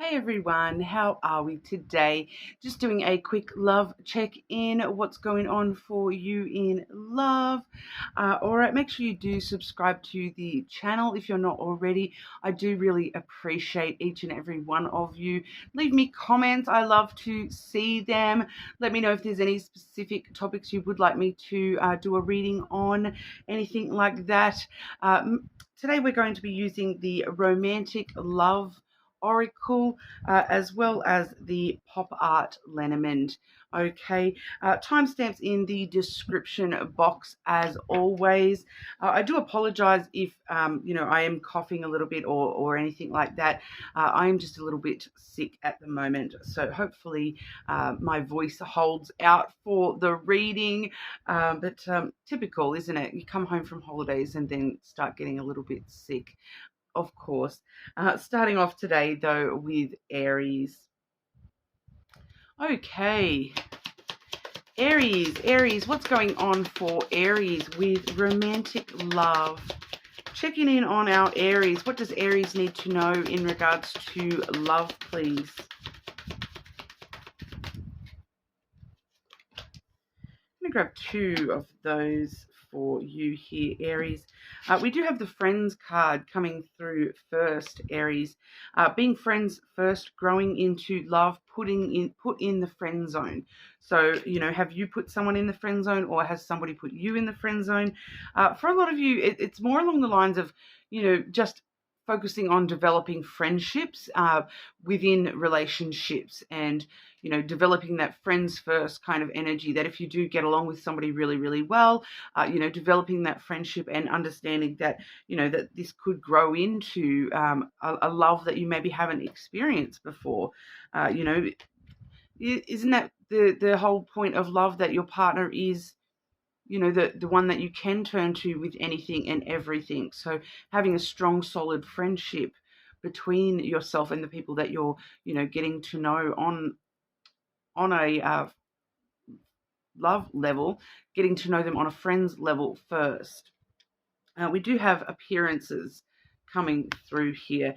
Hi everyone, how are we today? Just doing a quick love check-in. What's going on for you in love? Alright, make sure you do subscribe to the channel if you're not already. I do really appreciate each and every one of you. Leave me comments, I love to see them. Let me know if there's any specific topics you would like me to do a reading on, anything like that. Today we're going to be using the Romantic Love Oracle, as well as the Pop Art Lenormand. Okay, timestamps in the description box as always. I do apologize if I am coughing a little bit or anything like that. I am just a little bit sick at the moment, so hopefully my voice holds out for the reading. But typical, isn't it? You come home from holidays and then start getting a little bit sick. Of course. Starting off today, though, with Aries. Okay. Aries, what's going on for Aries with romantic love? Checking in on our Aries. What does Aries need to know in regards to love, please? I'm going to grab two of those for you here, Aries. We do have the friends card coming through first, Aries. Being friends first, growing into love, put in the friend zone. So, have you put someone in the friend zone, or has somebody put you in the friend zone? For a lot of you, it's more along the lines of, just focusing on developing friendships within relationships, and developing that friends first kind of energy, that if you do get along with somebody really, really well, developing that friendship and understanding that, that this could grow into a love that you maybe haven't experienced before. Isn't that the whole point of love, that your partner is the one that you can turn to with anything and everything? So having a strong, solid friendship between yourself and the people that you're, getting to know on a love level, getting to know them on a friends level first. We do have appearances coming through here,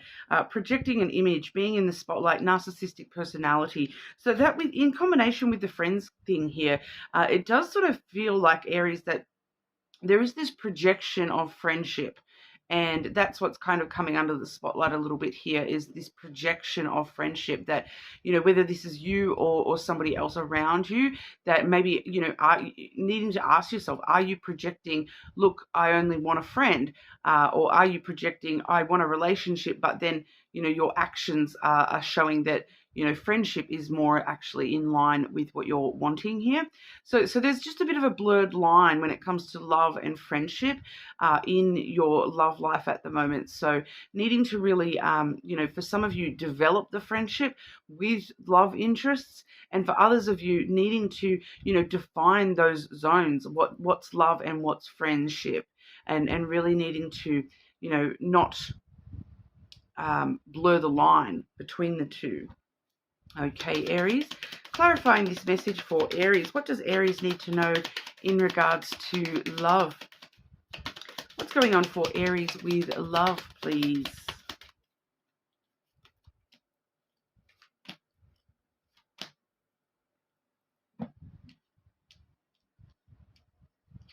projecting an image, being in the spotlight, narcissistic personality. So that, in combination with the friends thing here, it does sort of feel like, Aries, that there is this projection of friendship. And that's what's kind of coming under the spotlight a little bit here, is this projection of friendship, that, whether this is you or somebody else around you, that maybe, are needing to ask yourself, are you projecting, look, I only want a friend, or are you projecting, I want a relationship, but then, your actions are showing that, friendship is more actually in line with what you're wanting here. So there's just a bit of a blurred line when it comes to love and friendship in your love life at the moment. So needing to really, for some of you, develop the friendship with love interests, and for others of you, needing to, define those zones, what's love and what's friendship, and really needing to, not blur the line between the two. Okay, Aries, clarifying this message for Aries. What does Aries need to know in regards to love? What's going on for Aries with love, please?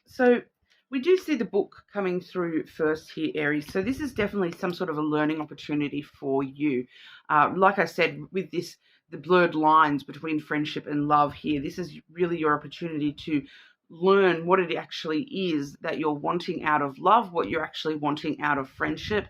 So we do see the book coming through first here, Aries. So this is definitely some sort of a learning opportunity for you. Like I said, with this, the blurred lines between friendship and love here, this is really your opportunity to learn what it actually is that you're wanting out of love, what you're actually wanting out of friendship,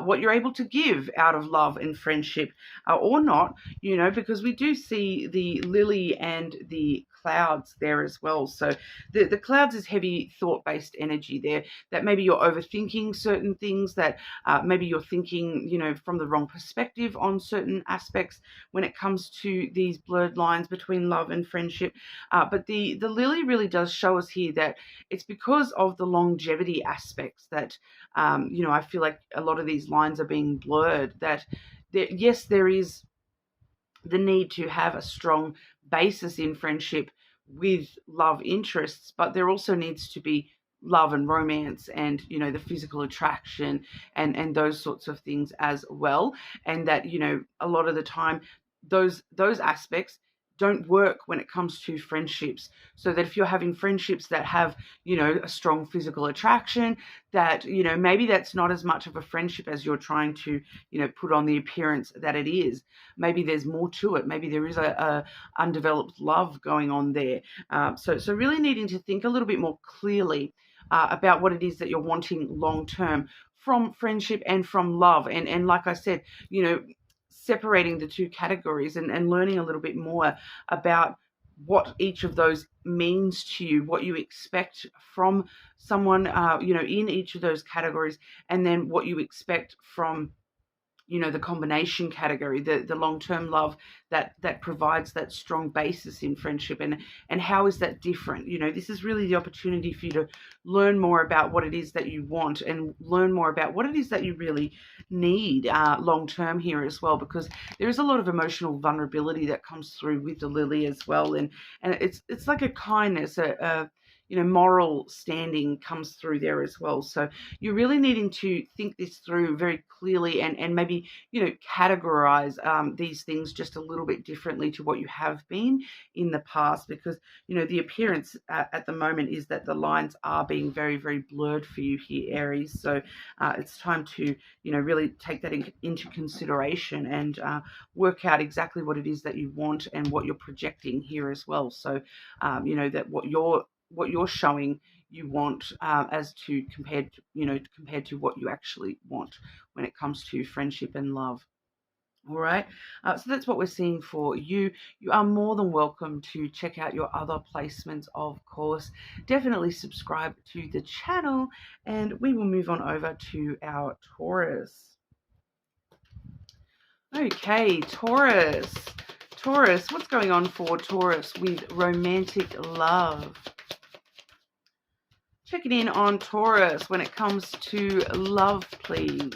what you're able to give out of love and friendship, or not, because we do see the lily and the clouds there as well. So the clouds is heavy thought-based energy there, that maybe you're overthinking certain things, that maybe you're thinking, from the wrong perspective on certain aspects when it comes to these blurred lines between love and friendship. But the lily really does show us here that it's because of the longevity aspects that, I feel like a lot of these lines are being blurred, that yes, there is the need to have a strong basis in friendship with love interests, but there also needs to be love and romance and, you know, the physical attraction and those sorts of things as well. And that, you know, a lot of the time those aspects don't work when it comes to friendships. So that if you're having friendships that have, you know, a strong physical attraction, that, you know, maybe that's not as much of a friendship as you're trying to, you know, put on the appearance that it is. Maybe there's more to it. Maybe there is a undeveloped love going on there. So really needing to think a little bit more clearly about what it is that you're wanting long term from friendship and from love. And like I said, you know, separating the two categories and learning a little bit more about what each of those means to you, what you expect from someone, you know, in each of those categories, and then what you expect from, you know, the combination category, the long-term love that provides that strong basis in friendship, and how is that different? You know, this is really the opportunity for you to learn more about what it is that you want and learn more about what it is that you really need long-term here as well, because there is a lot of emotional vulnerability that comes through with the lily as well, and it's like a kindness, a you know, moral standing comes through there as well. So you're really needing to think this through very clearly and maybe, you know, categorize these things just a little bit differently to what you have been in the past, because, you know, the appearance at the moment is that the lines are being very, very blurred for you here, Aries. So it's time to, you know, really take that into consideration and work out exactly what it is that you want and what you're projecting here as well. So, you know, that what you're showing you want as to compared to what you actually want when it comes to friendship and love. All right, so that's what we're seeing for you. You are more than welcome to check out your other placements, of course. Definitely subscribe to the channel, and we will move on over to our Taurus. Okay, Taurus, what's going on for Taurus with romantic love? Checking in on Taurus when it comes to love, please.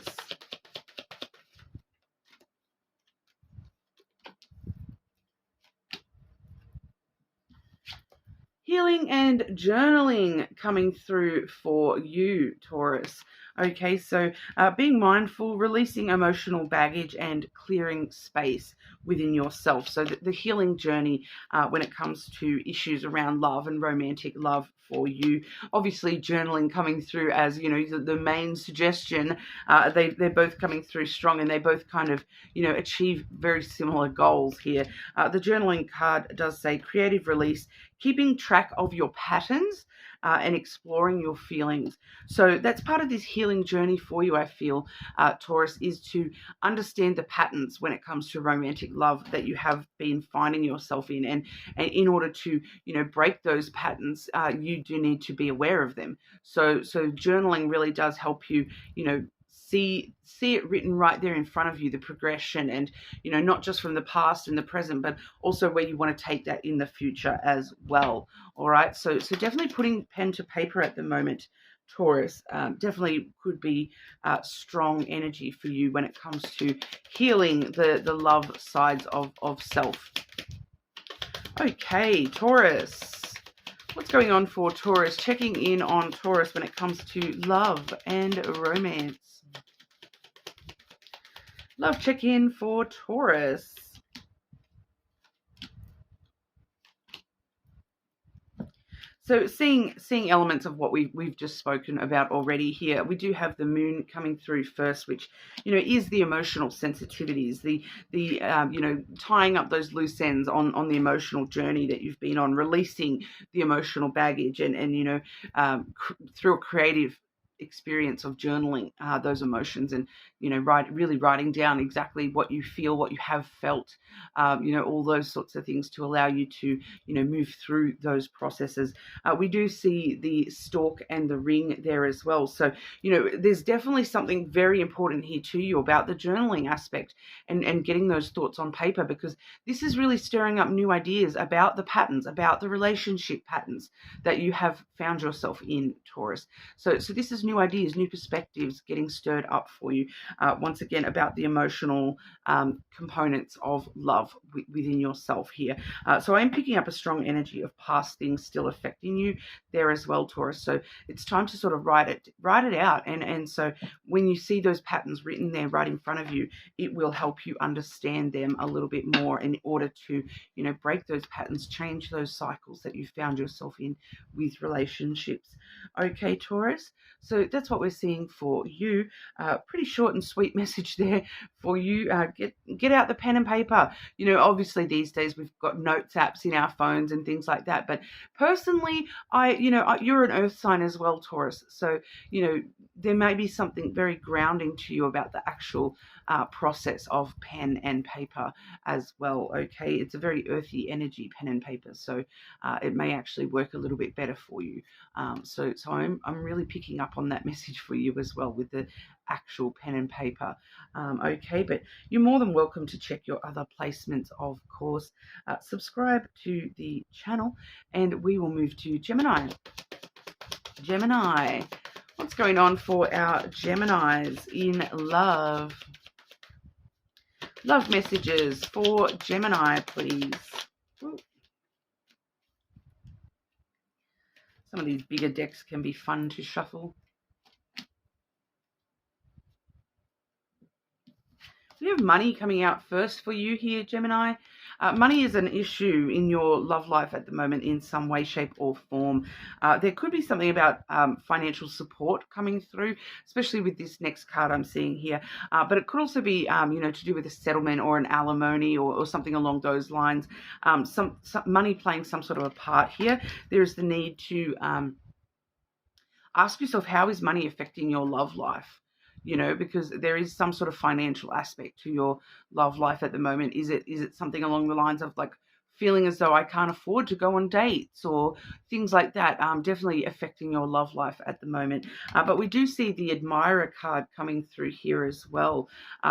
Healing and journaling coming through for you, Taurus. Okay, so being mindful, releasing emotional baggage and clearing space within yourself. So the healing journey when it comes to issues around love and romantic love for you. Obviously, journaling coming through as, you know, the main suggestion. They're both coming through strong, and they both kind of, you know, achieve very similar goals here. The journaling card does say creative release, keeping track of your patterns and exploring your feelings. So that's part of this healing journey for you, I feel, Taurus, is to understand the patterns when it comes to romantic love that you have been finding yourself in. And in order to, you know, break those patterns, you do need to be aware of them. So journaling really does help you, you know, see it written right there in front of you, the progression, and, you know, not just from the past and the present, but also where you want to take that in the future as well. All right, so definitely putting pen to paper at the moment, Taurus, definitely could be strong energy for you when it comes to healing the love sides of self. Okay, Taurus, what's going on for Taurus? Checking in on Taurus when it comes to love and romance. Love check-in for Taurus. So seeing elements of what we've just spoken about already here, we do have the moon coming through first, which, you know, is the emotional sensitivities, the you know, tying up those loose ends on the emotional journey that you've been on, releasing the emotional baggage, and you know, through a creative experience of journaling those emotions, and, you know, really writing down exactly what you feel, what you have felt, you know, all those sorts of things to allow you to, you know, move through those processes. We do see the stork and the ring there as well. So, you know, there's definitely something very important here to you about the journaling aspect and getting those thoughts on paper, because this is really stirring up new ideas about the patterns, about the relationship patterns that you have found yourself in, Taurus. So this is new new ideas, new perspectives getting stirred up for you. Once again, about the emotional components of love within yourself here. So I'm picking up a strong energy of past things still affecting you there as well, Taurus. So it's time to sort of write it out. And so when you see those patterns written there right in front of you, it will help you understand them a little bit more in order to, break those patterns, change those cycles that you found yourself in with relationships. Okay, Taurus. So that's what we're seeing for you. Pretty short and sweet message there for you. Get out the pen and paper. Obviously these days we've got notes apps in our phones and things like that. But personally, you're an earth sign as well, Taurus. So, there may be something very grounding to you about the actual process of pen and paper as well. Okay, it's a very earthy energy, pen and paper. So it may actually work a little bit better for you. So I'm really picking up on that message for you as well with the actual pen and paper. Okay, but you're more than welcome to check your other placements, of course. Subscribe to the channel, and we will move to Gemini. Gemini, what's going on for our Geminis in love? Love messages for Gemini, please. Ooh. Some of these bigger decks can be fun to shuffle. We have money coming out first for you here, Gemini. Money is an issue in your love life at the moment in some way, shape or form. There could be something about financial support coming through, especially with this next card I'm seeing here. But it could also be, to do with a settlement or an alimony or something along those lines. Some money playing some sort of a part here. There is the need to ask yourself, how is money affecting your love life? Because there is some sort of financial aspect to your love life at the moment. Is it something along the lines of like feeling as though I can't afford to go on dates or things like that? Definitely affecting your love life at the moment. But we do see the admirer card coming through here as well.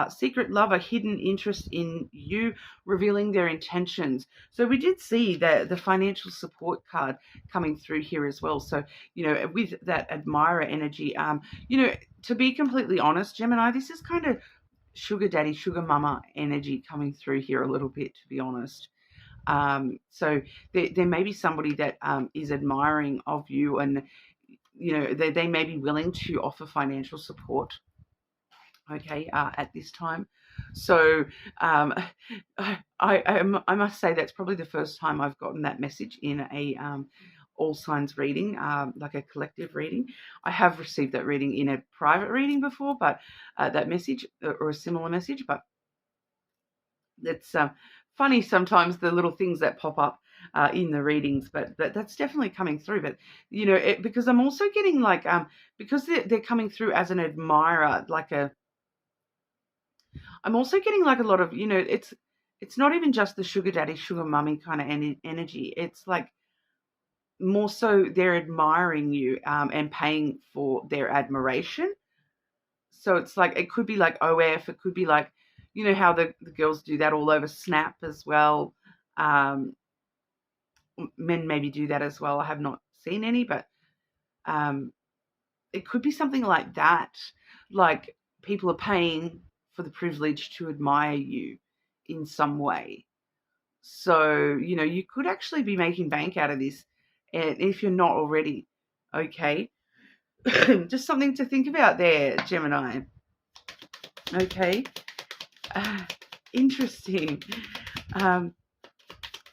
Secret lover, hidden interest in you, revealing their intentions. So we did see the financial support card coming through here as well. So, with that admirer energy, to be completely honest, Gemini, this is kind of sugar daddy, sugar mama energy coming through here a little bit, to be honest. So there may be somebody that is admiring of you, and they may be willing to offer financial support, okay, at this time. So I must say that's probably the first time I've gotten that message in a all signs reading, like a collective reading. I have received that reading in a private reading before, but that message or a similar message, but it's funny sometimes the little things that pop up in the readings, but that's definitely coming through. But because I'm also getting like because they're coming through as an admirer, I'm also getting like a lot of it's not even just the sugar daddy, sugar mummy kind of energy. It's like more so they're admiring you and paying for their admiration. So it's like it could be like OF, it could be like how the girls do that all over Snap as well. Men maybe do that as well. I have not seen any, but it could be something like that. Like people are paying for the privilege to admire you in some way. So, you could actually be making bank out of this, and if you're not already, okay. Just something to think about there, Gemini. Okay. Interesting.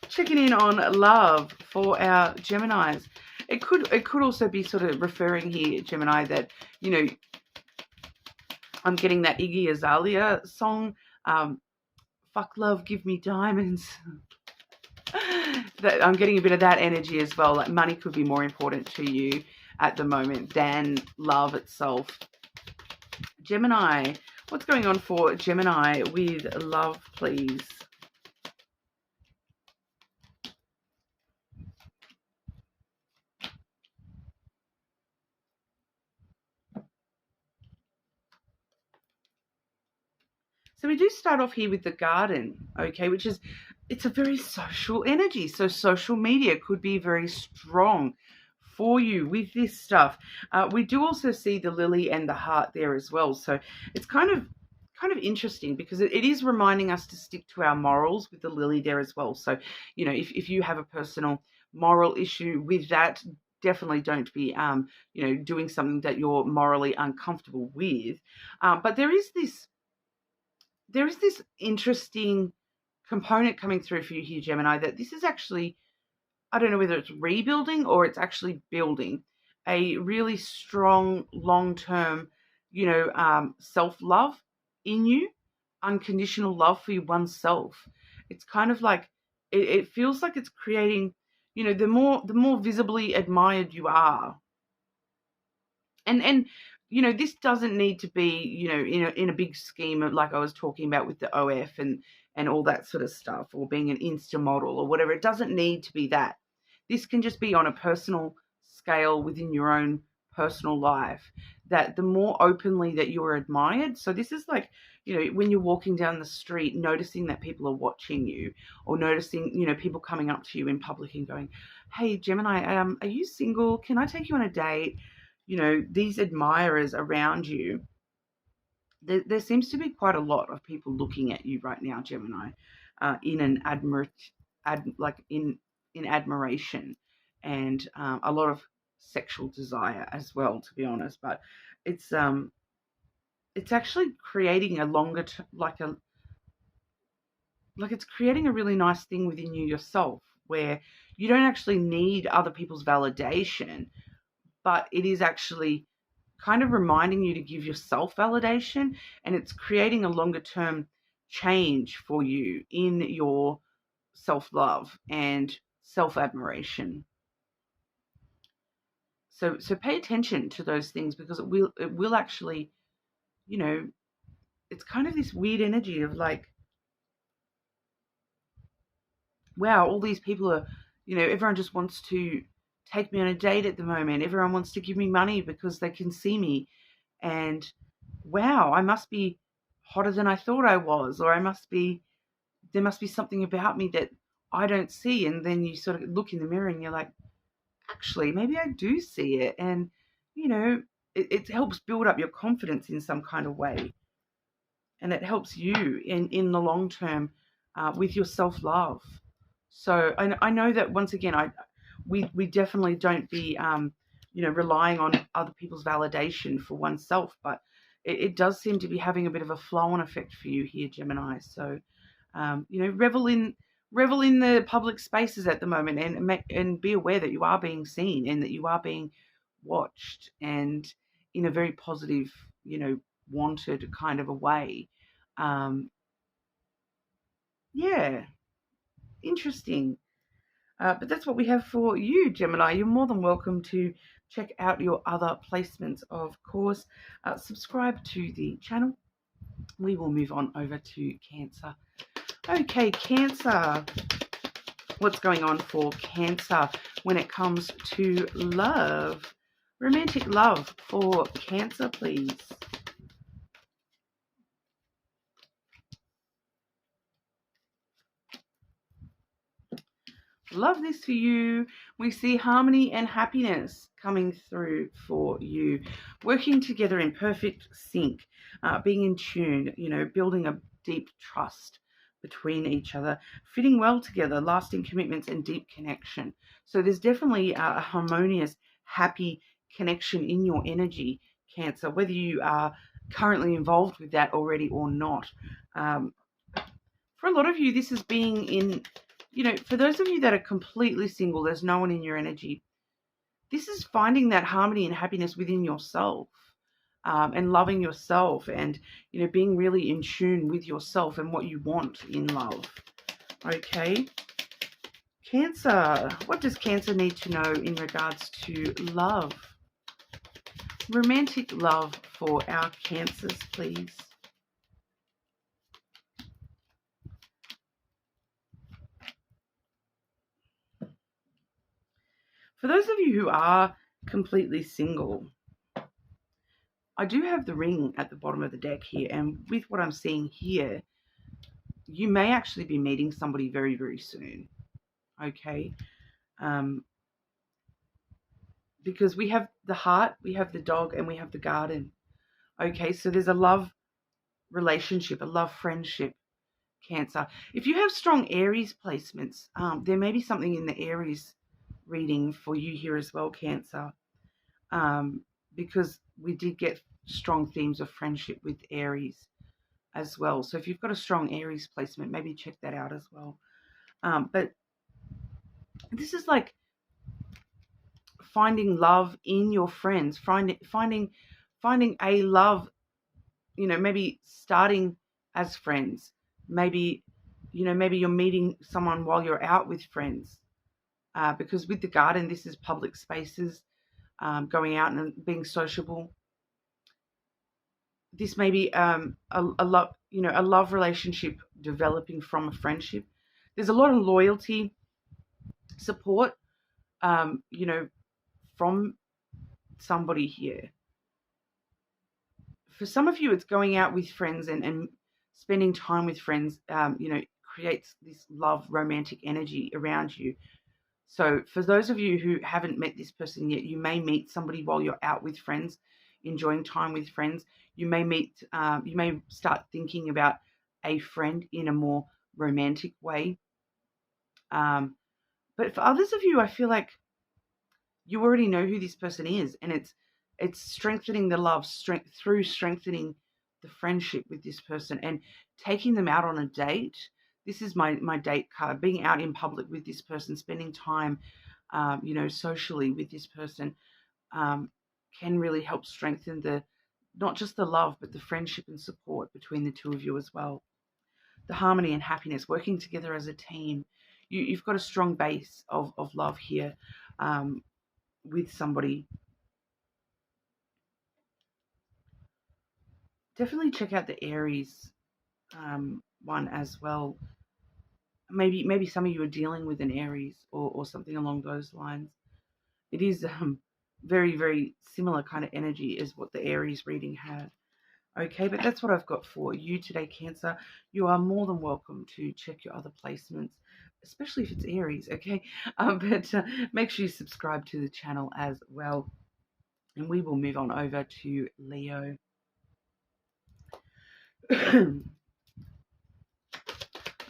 Checking in on love for our Geminis. It could also be sort of referring here, Gemini, that I'm getting that Iggy Azalea song, "Fuck Love, Give Me Diamonds." That I'm getting a bit of that energy as well. Like money could be more important to you at the moment than love itself. Gemini, what's going on for Gemini with love, please? So we do start off here with the garden, okay, which is, it's a very social energy. So social media could be very strong for you with this stuff. We do also see the lily and the heart there as well. So it's kind of interesting because it is reminding us to stick to our morals with the lily there as well. So, you know, if you have a personal moral issue with that, definitely don't be, you know, doing something that you're morally uncomfortable with. But there is this interesting component coming through for you here, Gemini, that this is actually, I don't know whether it's rebuilding or it's actually building a really strong, long-term, you know, self-love in you, unconditional love for oneself. It's kind of like, it feels like it's creating, you know, the more visibly admired you are. And you know, this doesn't need to be, you know, in a big scheme of, like I was talking about with the OF and all that sort of stuff, or being an insta model or whatever. It doesn't need to be that. This can just be on a personal scale within your own personal life, that the more openly that you're admired. So this is like, you know, when you're walking down the street, noticing that people are watching you, or noticing, you know, people coming up to you in public and going, "Hey, Gemini, are you single? Can I take you on a date?" You know, these admirers around you. There seems to be quite a lot of people looking at you right now, Gemini, in an in admiration, and a lot of sexual desire as well, to be honest. But it's actually creating a longer like it's creating a really nice thing within you yourself, where you don't actually need other people's validation, but it is actually kind of reminding you to give yourself validation, and it's creating a longer term change for you in your self-love and self-admiration. So pay attention to those things, because it will actually, you know, it's kind of this weird energy of like, wow, all these people are, you know, everyone just wants to take me on a date at the moment. Everyone wants to give me money because they can see me. And wow, I must be hotter than I thought I was, or there must be something about me that I don't see. And then you sort of look in the mirror and you're like, actually, maybe I do see it. And, you know, it helps build up your confidence in some kind of way. And it helps you in the long term with your self-love. So I know that, once again, we definitely don't be, you know, relying on other people's validation for oneself, but it does seem to be having a bit of a flow-on effect for you here, Gemini. So, you know, revel in the public spaces at the moment, and be aware that you are being seen and that you are being watched, and in a very positive, you know, wanted kind of a way. Yeah, interesting. But that's what we have for you, Gemini. You're more than welcome to check out your other placements, of course. Subscribe to the channel. We will move on over to Cancer. Okay, Cancer. What's going on for Cancer when it comes to love? Romantic love for Cancer, please. Love this for you. We see harmony and happiness coming through for you. Working together in perfect sync, being in tune, you know, building a deep trust between each other, fitting well together, lasting commitments and deep connection. So there's definitely a harmonious, happy connection in your energy, Cancer, whether you are currently involved with that already or not. For a lot of you, this is being in, you know, for those of you that are completely single, there's no one in your energy. This is finding that harmony and happiness within yourself, and loving yourself, and, you know, being really in tune with yourself and what you want in love. Okay. Cancer. What does Cancer need to know in regards to love? Romantic love for our Cancers, please. For those of you who are completely single, I do have the ring at the bottom of the deck here, and with what I'm seeing here, you may actually be meeting somebody very, very soon. Okay. because we have the heart, we have the dog, and we have the garden. Okay, so there's a love relationship, a love friendship, Cancer. If you have strong Aries placements, there may be something in the Aries reading for you here as well, Cancer, because we did get strong themes of friendship with Aries as well. So if you've got a strong Aries placement, maybe check that out as well. But this is like finding love in your friends, finding a love, maybe starting as friends, maybe you're meeting someone while you're out with friends, because with the garden, this is public spaces, going out and being sociable. This may be a love relationship developing from a friendship. There's a lot of loyalty, support, from somebody here. For some of you, it's going out with friends and spending time with friends, creates this love, romantic energy around you. So for those of you who haven't met this person yet, you may meet somebody while you're out with friends, enjoying time with friends. You may start thinking about a friend in a more romantic way. But for others of you, I feel like you already know who this person is, and it's strengthening the love through strengthening the friendship with this person and taking them out on a date. This is my date card. Being out in public with this person, spending time, socially with this person, can really help strengthen not just the love, but the friendship and support between the two of you as well. The harmony and happiness, working together as a team. You've got a strong base of love here, with somebody. Definitely check out the Aries one as well. Maybe some of you are dealing with an Aries or something along those lines. It is very, very similar kind of energy as what the Aries reading had. Okay, but that's what I've got for you today, Cancer. You are more than welcome to check your other placements, especially if it's Aries, okay? But make sure you subscribe to the channel as well. And we will move on over to Leo.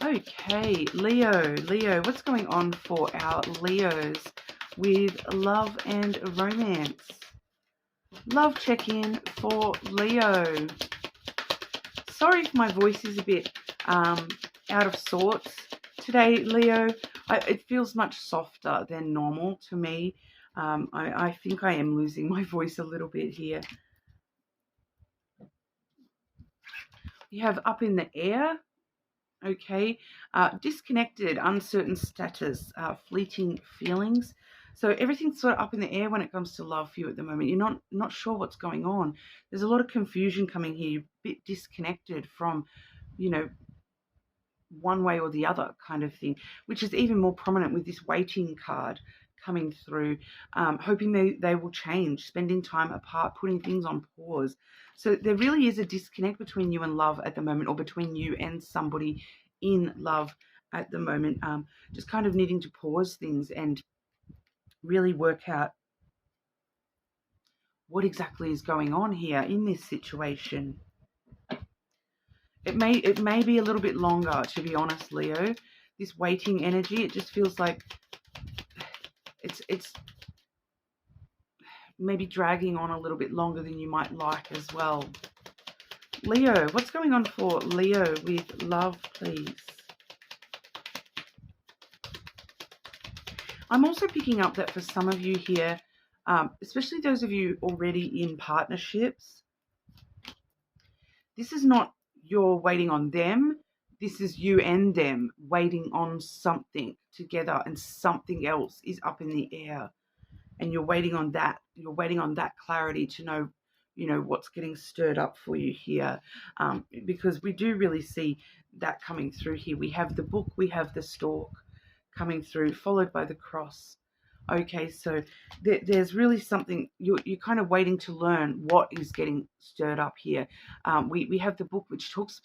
Okay, Leo, what's going on for our Leos with love and romance? Love check-in for Leo. Sorry if my voice is a bit out of sorts today, Leo. It feels much softer than normal to me. I think I am losing my voice a little bit here. You have up in the air. Okay, disconnected, uncertain status, fleeting feelings. So everything's sort of up in the air when it comes to love for you at the moment. You're not sure what's going on. There's a lot of confusion coming here. You're a bit disconnected from, one way or the other kind of thing, which is even more prominent with this waiting card coming through, hoping they will change, spending time apart, putting things on pause. So there really is a disconnect between you and love at the moment, or between you and somebody in love at the moment, just kind of needing to pause things and really work out what exactly is going on here in this situation. It may be a little bit longer, to be honest, Leo. This waiting energy, it just feels like it's maybe dragging on a little bit longer than you might like as well. Leo, what's going on for Leo with love, please? I'm also picking up that for some of you here, especially those of you already in partnerships, this is not you're waiting on them. This is you and them waiting on something together, and something else is up in the air. And you're waiting on that. You're waiting on that clarity to know, what's getting stirred up for you here. Because we do really see that coming through here. We have the book, we have the stork coming through, followed by the cross. Okay, so there's really something, you're kind of waiting to learn what is getting stirred up here. We have the book, which talks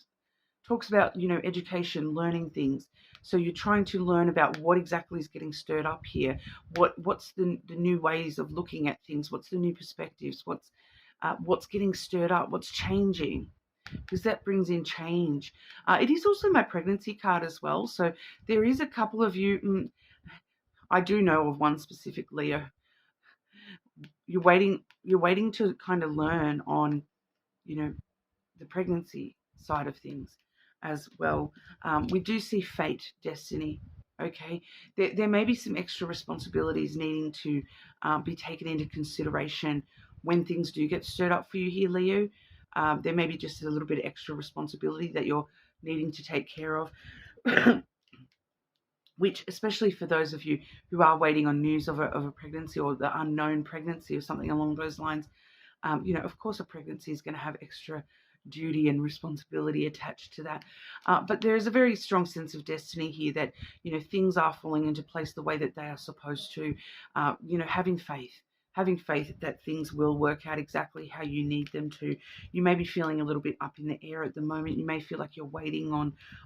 talks about, you know, education, learning things. So you're trying to learn about what exactly is getting stirred up here. What's the new ways of looking at things? What's the new perspectives? What's getting stirred up? What's changing? Because that brings in change. It is also my pregnancy card as well. So there is a couple of you. I do know of one specific Leo. You're waiting to kind of learn on, you know, the pregnancy side of things as well. We do see fate, destiny. Okay, there may be some extra responsibilities needing to be taken into consideration when things do get stirred up for you here, Leo. There may be just a little bit of extra responsibility that you're needing to take care of. Which, especially for those of you who are waiting on news of a pregnancy or the unknown pregnancy or something along those lines, you know, of course a pregnancy is going to have extra duty and responsibility attached to that. But there is a very strong sense of destiny here that, you know, things are falling into place the way that they are supposed to. You know, having faith that things will work out exactly how you need them to. You may be feeling a little bit up in the air at the moment. You may feel like you're waiting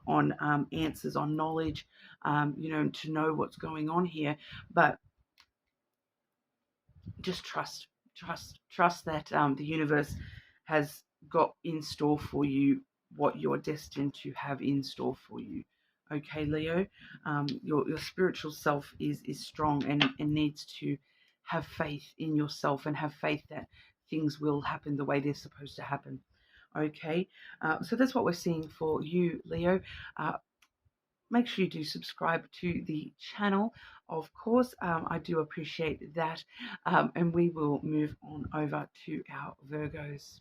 on answers, on knowledge, you know, to know what's going on here. But just trust that the universe has got in store for you what you're destined to have in store for you. Okay, Leo, your spiritual self is strong and needs to have faith in yourself and have faith that things will happen the way they're supposed to happen. Okay, so that's what we're seeing for you, Leo. Make sure you do subscribe to the channel. Of course, I do appreciate that. And we will move on over to our Virgos.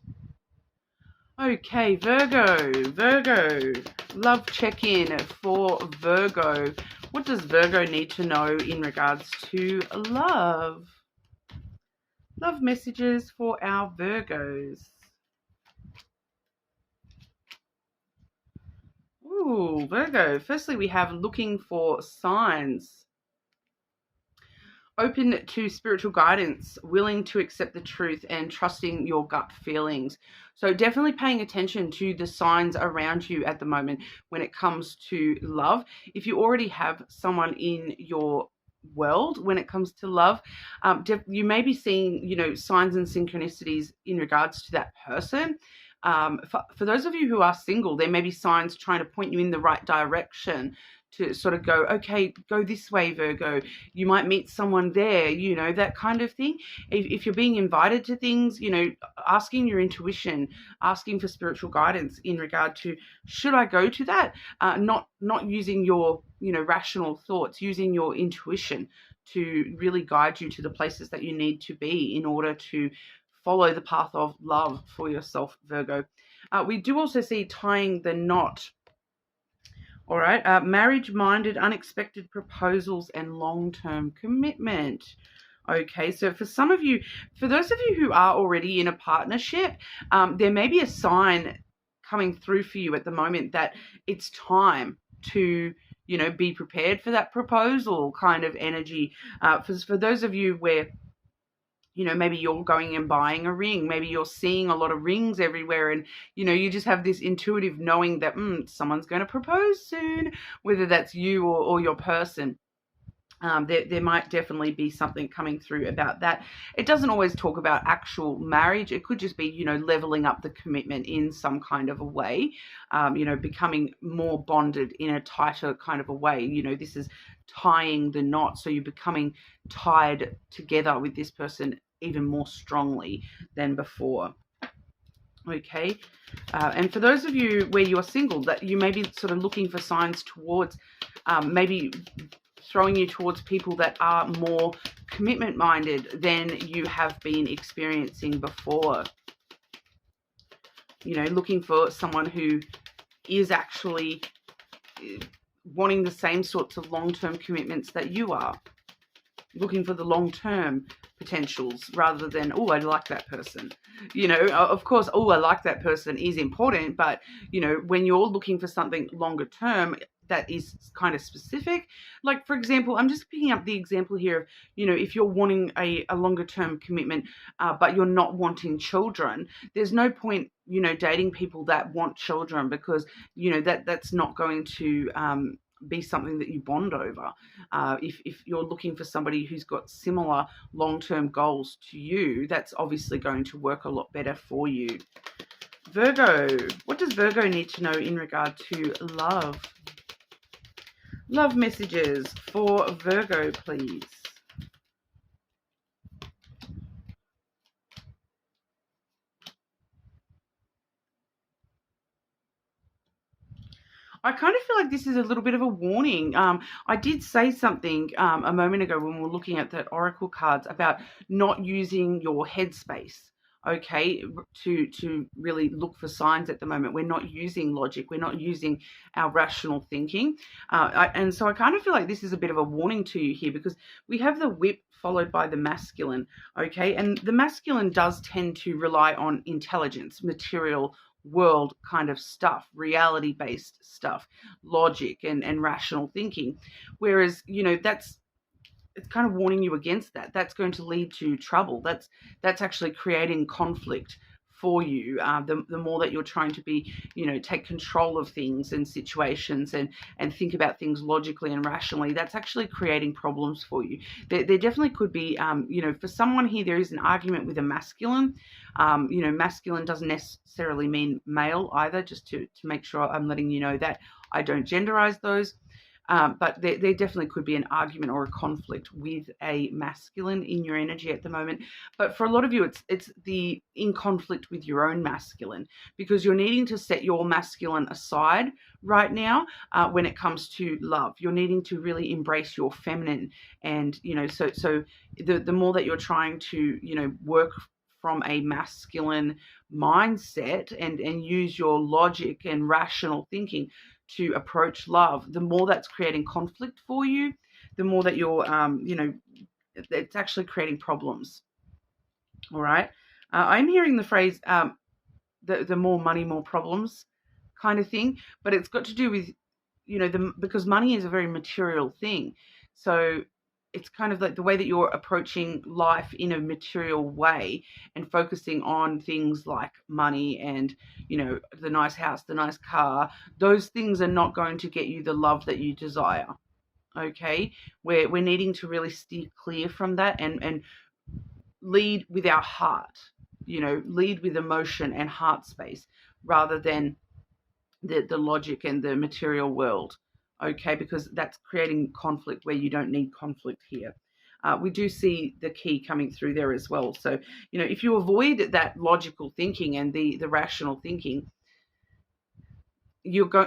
Okay, Virgo, love check-in for Virgo. What does Virgo need to know in regards to love? Love messages for our Virgos. Ooh, Virgo. Firstly, we have looking for signs. Open to spiritual guidance, willing to accept the truth and trusting your gut feelings. So definitely paying attention to the signs around you at the moment when it comes to love. If you already have someone in your world when it comes to love, you may be seeing, you know, signs and synchronicities in regards to that person. For those of you who are single, there may be signs trying to point you in the right direction to sort of go, okay, go this way, Virgo. You might meet someone there, you know, that kind of thing. If you're being invited to things, you know, asking your intuition, asking for spiritual guidance in regard to, should I go to that? Not using your, you know, rational thoughts, using your intuition to really guide you to the places that you need to be in order to follow the path of love for yourself, Virgo. We do also see tying the knot. All right, marriage-minded, unexpected proposals and long-term commitment. Okay, so for some of you, for those of you who are already in a partnership, there may be a sign coming through for you at the moment that it's time to, you know, be prepared for that proposal kind of energy. For those of you where, you know, maybe you're going and buying a ring. Maybe you're seeing a lot of rings everywhere and, you know, you just have this intuitive knowing that someone's going to propose soon, whether that's you or your person. There might definitely be something coming through about that. It doesn't always talk about actual marriage. It could just be, you know, leveling up the commitment in some kind of a way, you know, becoming more bonded in a tighter kind of a way. You know, this is tying the knot. So you're becoming tied together with this person even more strongly than before. Okay, and for those of you where you're single, that you may be sort of looking for signs towards maybe throwing you towards people that are more commitment minded than you have been experiencing before. You know, looking for someone who is actually wanting the same sorts of long-term commitments that you are. Looking for the long-term potentials rather than, oh, I like that person. You know, of course, oh, I like that person is important, but, you know, when you're looking for something longer term that is kind of specific, like, for example, I'm just picking up the example here of, you know, if you're wanting a longer term commitment, but you're not wanting children, there's no point dating people that want children, because, that's not going to be something that you bond over. If you're looking for somebody who's got similar long-term goals to you, that's obviously going to work a lot better for you. Virgo, what does Virgo need to know in regard to love? Love messages for Virgo, please. I kind of feel like this is a little bit of a warning. I did say something a moment ago when we were looking at that oracle cards about not using your headspace, okay, to really look for signs at the moment. We're not using logic. We're not using our rational thinking. And so I kind of feel like this is a bit of a warning to you here, because we have the whip followed by the masculine, okay? And the masculine does tend to rely on intelligence, material world kind of stuff, reality-based stuff, logic and rational thinking. Whereas, it's kind of warning you against that. That's going to lead to trouble. That's actually creating conflict for you. The more that you're trying to be, take control of things and situations and think about things logically and rationally, that's actually creating problems for you. There definitely could be, for someone here, there is an argument with a masculine. Masculine doesn't necessarily mean male either, just to make sure I'm letting you know that I don't genderize those. But there definitely could be an argument or a conflict with a masculine in your energy at the moment. But for a lot of you, it's in conflict with your own masculine, because you're needing to set your masculine aside right now when it comes to love. You're needing to really embrace your feminine, and so the more that you're trying to work from a masculine mindset and use your logic and rational thinking to approach love, the more that's creating conflict for you, the more that you're, it's actually creating problems. All right. I'm hearing the phrase, the more money, more problems kind of thing, but it's got to do with, because money is a very material thing. So it's kind of like the way that you're approaching life in a material way and focusing on things like money and, the nice house, the nice car. Those things are not going to get you the love that you desire. Okay. We're needing to really steer clear from that and lead with our heart, lead with emotion and heart space rather than the logic and the material world. Okay, because that's creating conflict where you don't need conflict here. We do see the key coming through there as well. So, if you avoid that logical thinking and the rational thinking,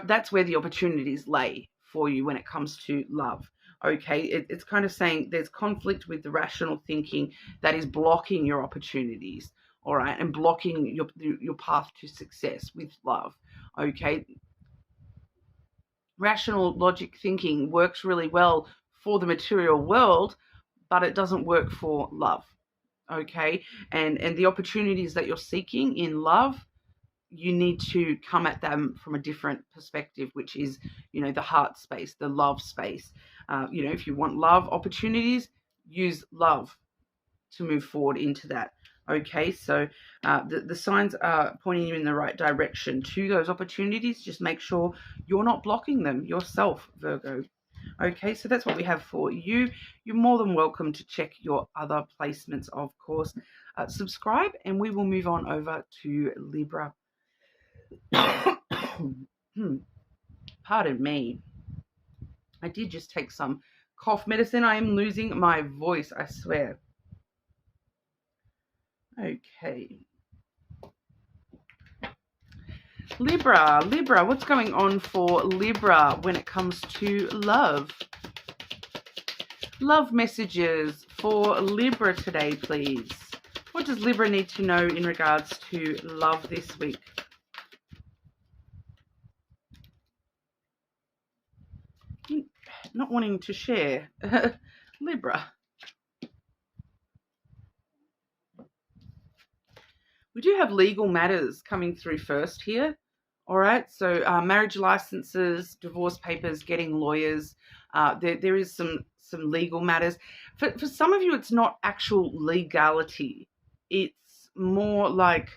that's where the opportunities lay for you when it comes to love. Okay, it's kind of saying there's conflict with the rational thinking that is blocking your opportunities, all right, and blocking your path to success with love. Okay. Rational logic thinking works really well for the material world, but it doesn't work for love. Okay. And the opportunities that you're seeking in love, you need to come at them from a different perspective, which is, the heart space, the love space. If you want love opportunities, use love to move forward into that. Okay, so the signs are pointing you in the right direction to those opportunities. Just make sure you're not blocking them yourself, Virgo. Okay, so that's what we have for you. You're more than welcome to check your other placements, of course. Subscribe, and we will move on over to Libra. Pardon me. I did just take some cough medicine. I am losing my voice, I swear. Okay. Libra, what's going on for Libra when it comes to love? Love messages for Libra today, please. What does Libra need to know in regards to love this week? Not wanting to share. Libra. We do have legal matters coming through first here. All right, so marriage licenses, divorce papers, getting lawyers. There is some legal matters. For some of you, it's not actual legality. It's more like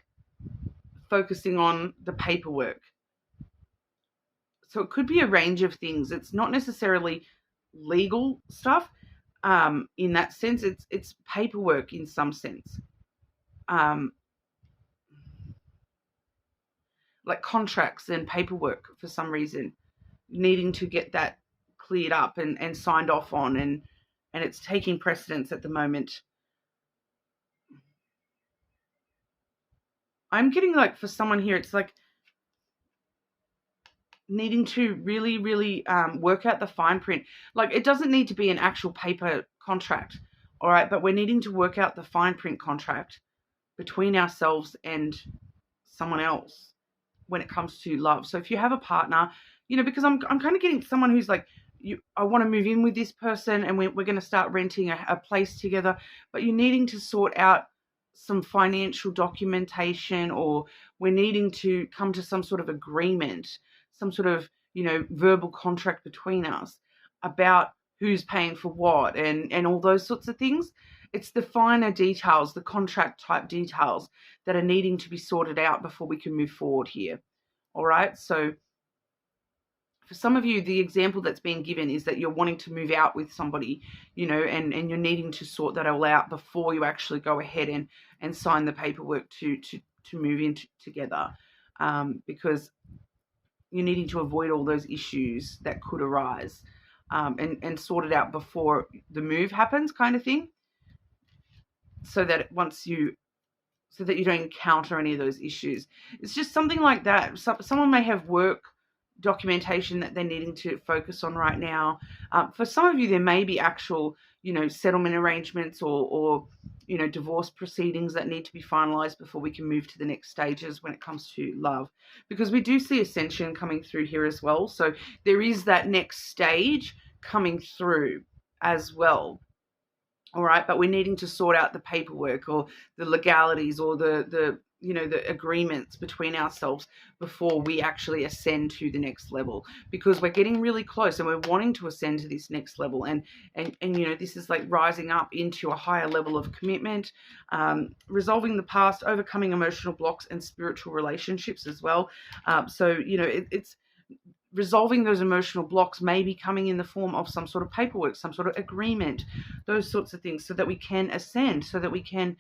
focusing on the paperwork. So it could be a range of things. It's not necessarily legal stuff in that sense. It's paperwork in some sense. Like contracts and paperwork for some reason, needing to get that cleared up and signed off on, and it's taking precedence at the moment. I'm getting like for someone here, it's like needing to really, really work out the fine print. Like it doesn't need to be an actual paper contract, all right? But we're needing to work out the fine print contract between ourselves and someone else when it comes to love. So if you have a partner, you know, because I'm kind of getting someone who's like, I want to move in with this person and we're going to start renting a place together, but you're needing to sort out some financial documentation, or we're needing to come to some sort of agreement, some sort of, you know, verbal contract between us about who's paying for what and all those sorts of things. It's the finer details, the contract type details that are needing to be sorted out before we can move forward here. All right. So for some of you, the example that's being given is that you're wanting to move out with somebody, you know, and you're needing to sort that all out before you actually go ahead and sign the paperwork to move in together, because you're needing to avoid all those issues that could arise, and sort it out before the move happens, kind of thing, so that you don't encounter any of those issues. It's just something like that. Someone may have work documentation that they're needing to focus on right now. For some of you, there may be actual, you know, settlement arrangements or you know, divorce proceedings that need to be finalized before we can move to the next stages when it comes to love, because we do see ascension coming through here as well. So there is that next stage coming through as well. All right, but we're needing to sort out the paperwork or the legalities or the you know, the agreements between ourselves before we actually ascend to the next level, because we're getting really close and we're wanting to ascend to this next level, and you know, this is like rising up into a higher level of commitment, resolving the past, overcoming emotional blocks and spiritual relationships as well. So you know, it's resolving those emotional blocks, may be coming in the form of some sort of paperwork, some sort of agreement, those sorts of things, so that we can ascend, so that we can,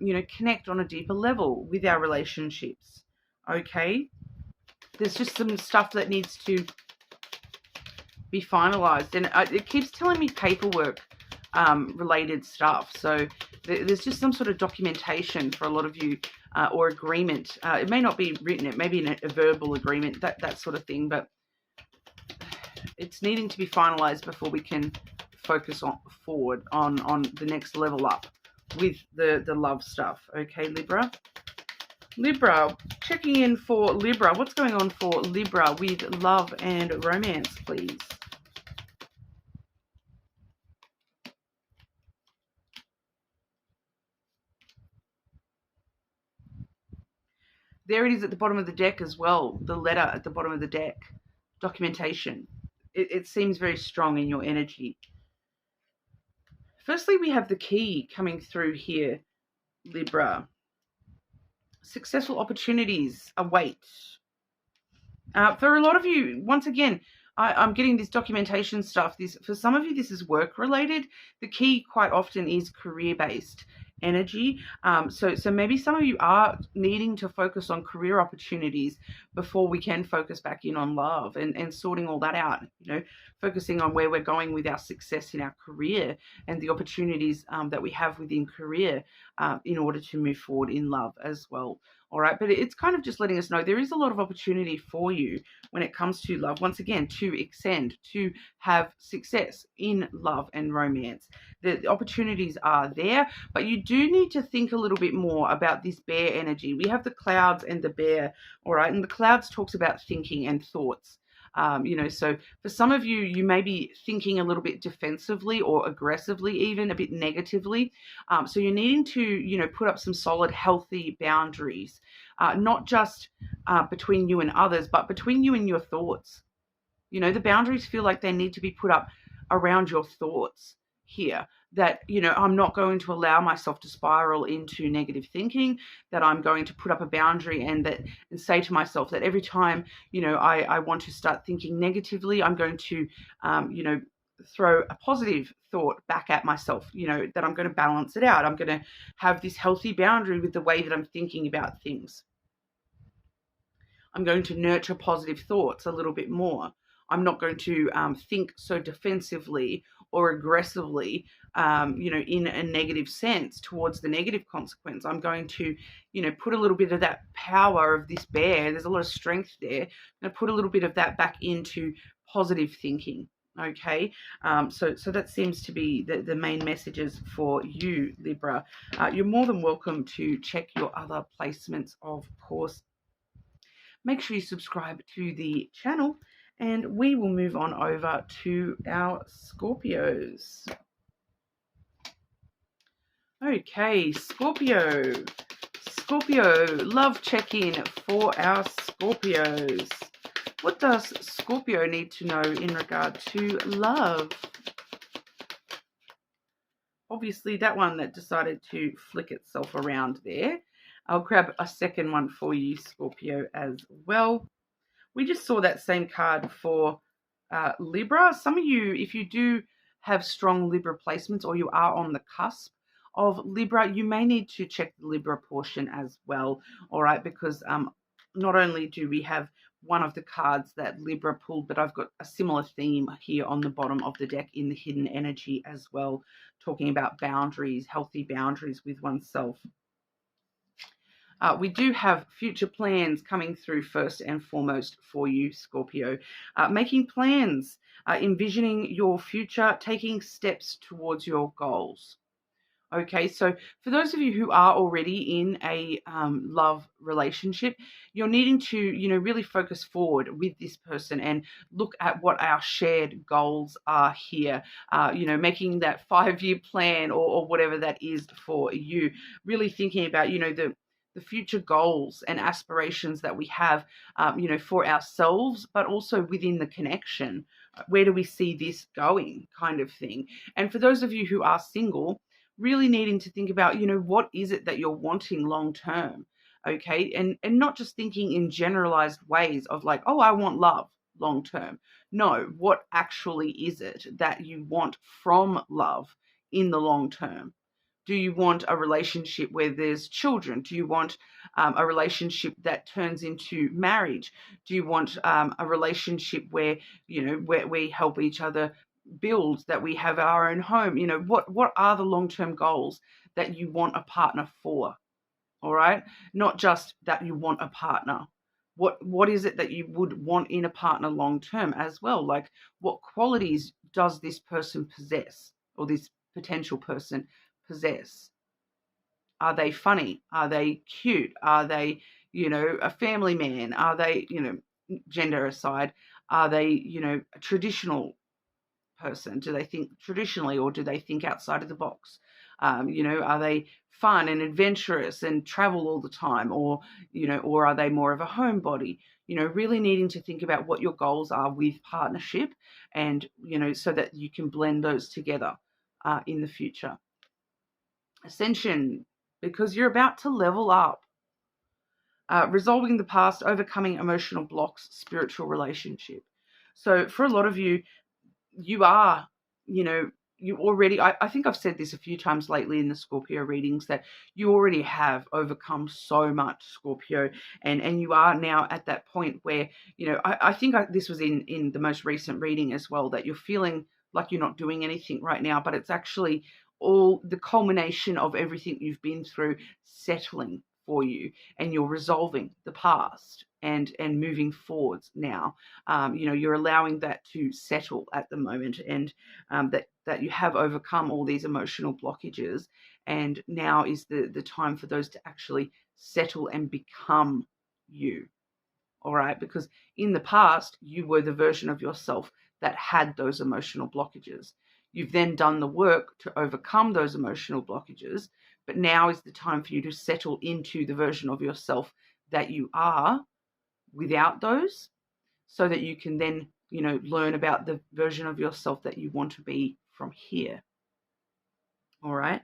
you know, connect on a deeper level with our relationships. Okay, there's just some stuff that needs to be finalized, and it keeps telling me paperwork related stuff. So there's just some sort of documentation for a lot of you, or agreement. It may not be written, it may be a verbal agreement, that sort of thing, but it's needing to be finalized before we can focus forward on the next level up with the love stuff. Okay, Libra, checking in for Libra. What's going on for Libra with love and romance, please? There it is at the bottom of the deck as well, the letter at the bottom of the deck, documentation. It seems very strong in your energy. Firstly, we have the key coming through here, Libra. Successful opportunities await. For a lot of you, once again, I'm getting this documentation stuff. For some of you, this is work related. The key quite often is career based energy. So maybe some of you are needing to focus on career opportunities before we can focus back in on love and sorting all that out, you know, focusing on where we're going with our success in our career and the opportunities that we have within career in order to move forward in love as well. All right, but it's kind of just letting us know there is a lot of opportunity for you when it comes to love, once again, to ascend, to have success in love and romance. The opportunities are there, but you do need to think a little bit more about this bear energy. We have the clouds and the bear, all right, and the clouds talks about thinking and thoughts. You know, so for some of you, you may be thinking a little bit defensively or aggressively, even a bit negatively. So you're needing to, you know, put up some solid, healthy boundaries, not just between you and others, but between you and your thoughts. You know, the boundaries feel like they need to be put up around your thoughts here. that, you know, I'm not going to allow myself to spiral into negative thinking, that I'm going to put up a boundary and say to myself that every time, you know, I want to start thinking negatively, I'm going to, you know, throw a positive thought back at myself, you know, that I'm going to balance it out. I'm going to have this healthy boundary with the way that I'm thinking about things. I'm going to nurture positive thoughts a little bit more. I'm not going to think so defensively or aggressively, you know, in a negative sense towards the negative consequence. I'm going to, you know, put a little bit of that power of this bear. There's a lot of strength there. I'm going to put a little bit of that back into positive thinking. Okay, so that seems to be the main messages for you, Libra. You're more than welcome to check your other placements, of course. Make sure you subscribe to the channel, and we will move on over to our Scorpios. Okay, Scorpio, love check-in for our Scorpios. What does Scorpio need to know in regard to love? Obviously, that one that decided to flick itself around there. I'll grab a second one for you, Scorpio, as well. We just saw that same card for Libra. Some of you, if you do have strong Libra placements or you are on the cusp of Libra, you may need to check the Libra portion as well, all right? Because not only do we have one of the cards that Libra pulled, but I've got a similar theme here on the bottom of the deck in the hidden energy as well, talking about boundaries, healthy boundaries with oneself. We do have future plans coming through first and foremost for you, Scorpio. Making plans, envisioning your future, taking steps towards your goals. Okay, so for those of you who are already in a love relationship, you're needing to, you know, really focus forward with this person and look at what our shared goals are here. You know, making that 5-year plan or whatever that is for you. Really thinking about, you know, the future goals and aspirations that we have, you know, for ourselves, but also within the connection. Where do we see this going, kind of thing? And for those of you who are single, really needing to think about, you know, what is it that you're wanting long term, okay? And not just thinking in generalized ways of like, oh, I want love long term. No, what actually is it that you want from love in the long term? Do you want a relationship where there's children? Do you want a relationship that turns into marriage? Do you want a relationship where, you know, where we help each other build, that we have our own home? You know, what are the long-term goals that you want a partner for? All right, not just that you want a partner. What is it that you would want in a partner long term as well? Like, what qualities does this person possess, or this potential person possess? Are they funny? Are they cute? Are they, you know, a family man? Are they, you know, gender aside, are they, you know, a traditional person? Do they think traditionally, or do they think outside of the box? You know, are they fun and adventurous and travel all the time, or, you know, or are they more of a homebody? You know, really needing to think about what your goals are with partnership, and, you know, so that you can blend those together in the future. Ascension, because you're about to level up. Resolving the past, overcoming emotional blocks, spiritual relationship. So for a lot of you, you are, you know, you already, I think I've said this a few times lately in the Scorpio readings, that you already have overcome so much, Scorpio, and you are now at that point where, you know, I think this was in the most recent reading as well, that you're feeling like you're not doing anything right now, but it's actually all the culmination of everything you've been through settling for you, and you're resolving the past and moving forwards now. You know, you're allowing that to settle at the moment, and that you have overcome all these emotional blockages, and now is the time for those to actually settle and become you. All right, because in the past you were the version of yourself that had those emotional blockages. You've then done the work to overcome those emotional blockages, but now is the time for you to settle into the version of yourself that you are without those, so that you can then, you know, learn about the version of yourself that you want to be from here. All right.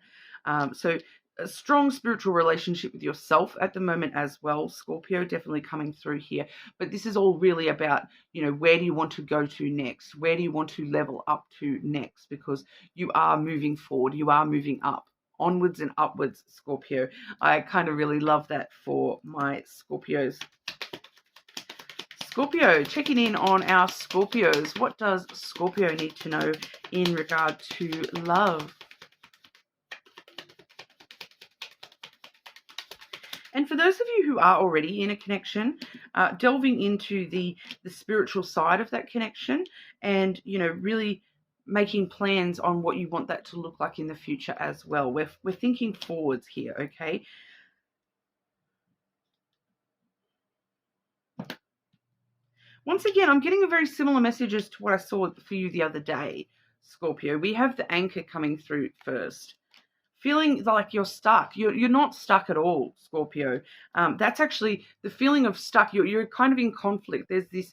So a strong spiritual relationship with yourself at the moment as well, Scorpio, definitely coming through here. But this is all really about, where do you want to go to next? Where do you want to level up to next? Because you are moving forward. You are moving up. Onwards and upwards, Scorpio. I kind of really love that for my Scorpios. Scorpio, checking in on our Scorpios. What does Scorpio need to know in regard to love? And for those of you who are already in a connection, delving into the spiritual side of that connection and, really making plans on what you want that to look like in the future as well. We're thinking forwards here, okay? Once again, I'm getting a very similar message as to what I saw for you the other day, Scorpio. We have the anchor coming through first. Feeling like you're stuck. You're not stuck at all, Scorpio. That's actually the feeling of stuck. You're kind of in conflict. There's this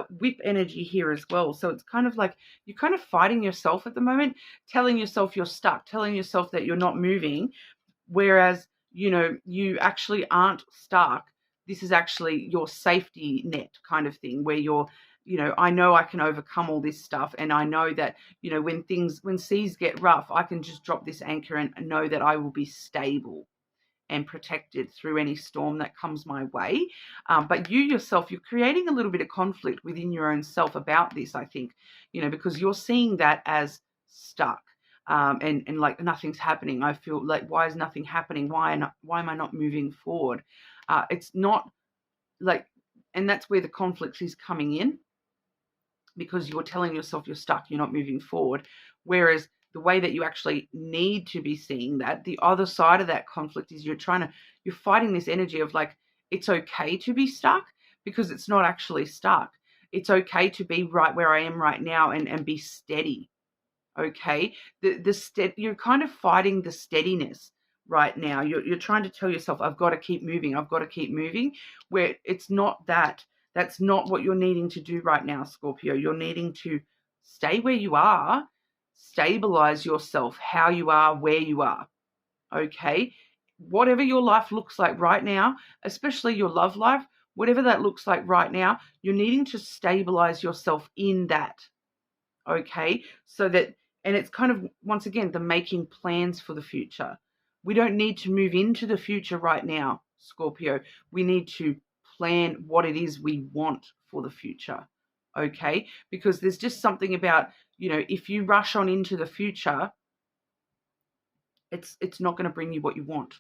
whip energy here as well. So it's kind of like you're kind of fighting yourself at the moment, telling yourself you're stuck, telling yourself that you're not moving, whereas, you actually aren't stuck. This is actually your safety net kind of thing where you're, I know I can overcome all this stuff. And I know that, when seas get rough, I can just drop this anchor and know that I will be stable and protected through any storm that comes my way. But you yourself, you're creating a little bit of conflict within your own self about this, I think, because you're seeing that as stuck. And like nothing's happening. I feel like, why is nothing happening? Why am I not moving forward? It's not like, and that's where the conflict is coming in, because you're telling yourself you're stuck, you're not moving forward. Whereas the way that you actually need to be seeing that, the other side of that conflict is you're fighting this energy of like, it's okay to be stuck, because it's not actually stuck. It's okay to be right where I am right now and be steady. Okay, you're kind of fighting the steadiness right now. You're trying to tell yourself, I've got to keep moving. I've got to keep moving. Where it's not that. That's not what you're needing to do right now, Scorpio. You're needing to stay where you are, stabilize yourself, how you are, where you are. Okay, whatever your life looks like right now, especially your love life, whatever that looks like right now, you're needing to stabilize yourself in that. Okay, so that, and it's kind of, once again, the making plans for the future. We don't need to move into the future right now, Scorpio. We need to plan what it is we want for the future. Okay, because there's just something about, if you rush on into the future, it's not going to bring you what you want,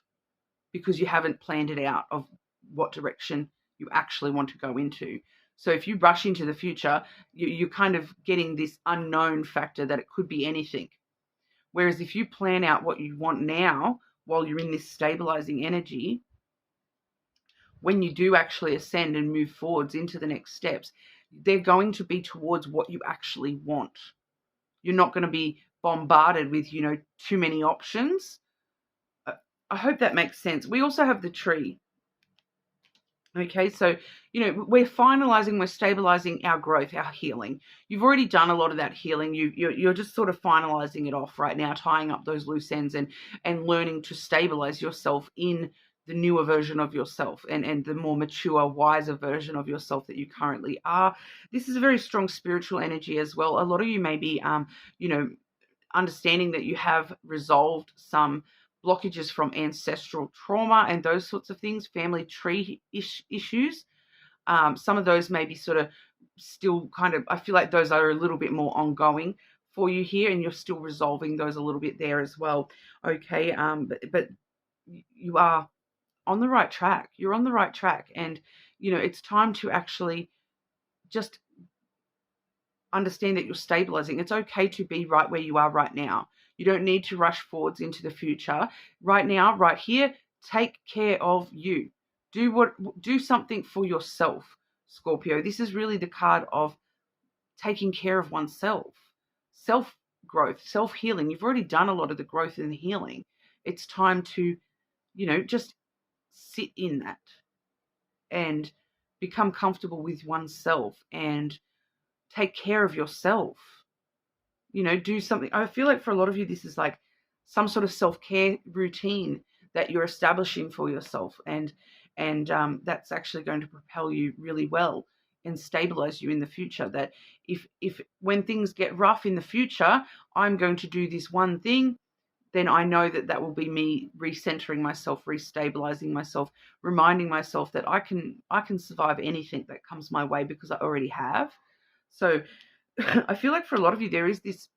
because you haven't planned it out of what direction you actually want to go into. So if you rush into the future, you're kind of getting this unknown factor that it could be anything. Whereas if you plan out what you want now while you're in this stabilizing energy, when you do actually ascend and move forwards into the next steps, they're going to be towards what you actually want. You're not going to be bombarded with, too many options. I hope that makes sense. We also have the tree. Okay, so, we're finalizing, we're stabilizing our growth, our healing. You've already done a lot of that healing. You're just sort of finalizing it off right now, tying up those loose ends and learning to stabilize yourself in the newer version of yourself and the more mature, wiser version of yourself that you currently are. This is a very strong spiritual energy as well. A lot of you may be, understanding that you have resolved some blockages from ancestral trauma and those sorts of things, family tree issues. Some of those may be sort of still kind of, I feel like those are a little bit more ongoing for you here, and you're still resolving those a little bit there as well. Okay, but you are on the right track. You're on the right track, and it's time to actually just understand that you're stabilizing. It's okay to be right where you are right now. You don't need to rush forwards into the future. Right now, right here, take care of you. Do something for yourself, Scorpio. This is really the card of taking care of oneself. Self-growth, self-healing. You've already done a lot of the growth and healing. It's time to, just sit in that and become comfortable with oneself and take care of yourself. Do something. I feel like for a lot of you, this is like some sort of self-care routine that you're establishing for yourself, and that's actually going to propel you really well and stabilize you in the future. That if when things get rough in the future, I'm going to do this one thing, then I know that that will be me recentering myself, restabilizing myself, reminding myself that I can survive anything that comes my way because I already have. So I feel like for a lot of you, there is this,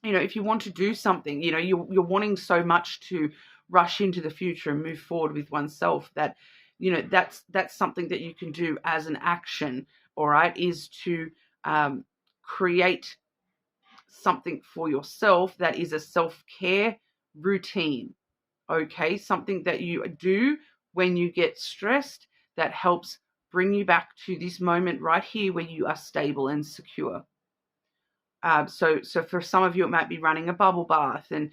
if you want to do something, you're wanting so much to rush into the future and move forward with oneself that, that's something that you can do as an action, all right, is to create something for yourself that is a self-care routine, okay? Something that you do when you get stressed that helps bring you back to this moment right here where you are stable and secure. So for some of you, it might be running a bubble bath and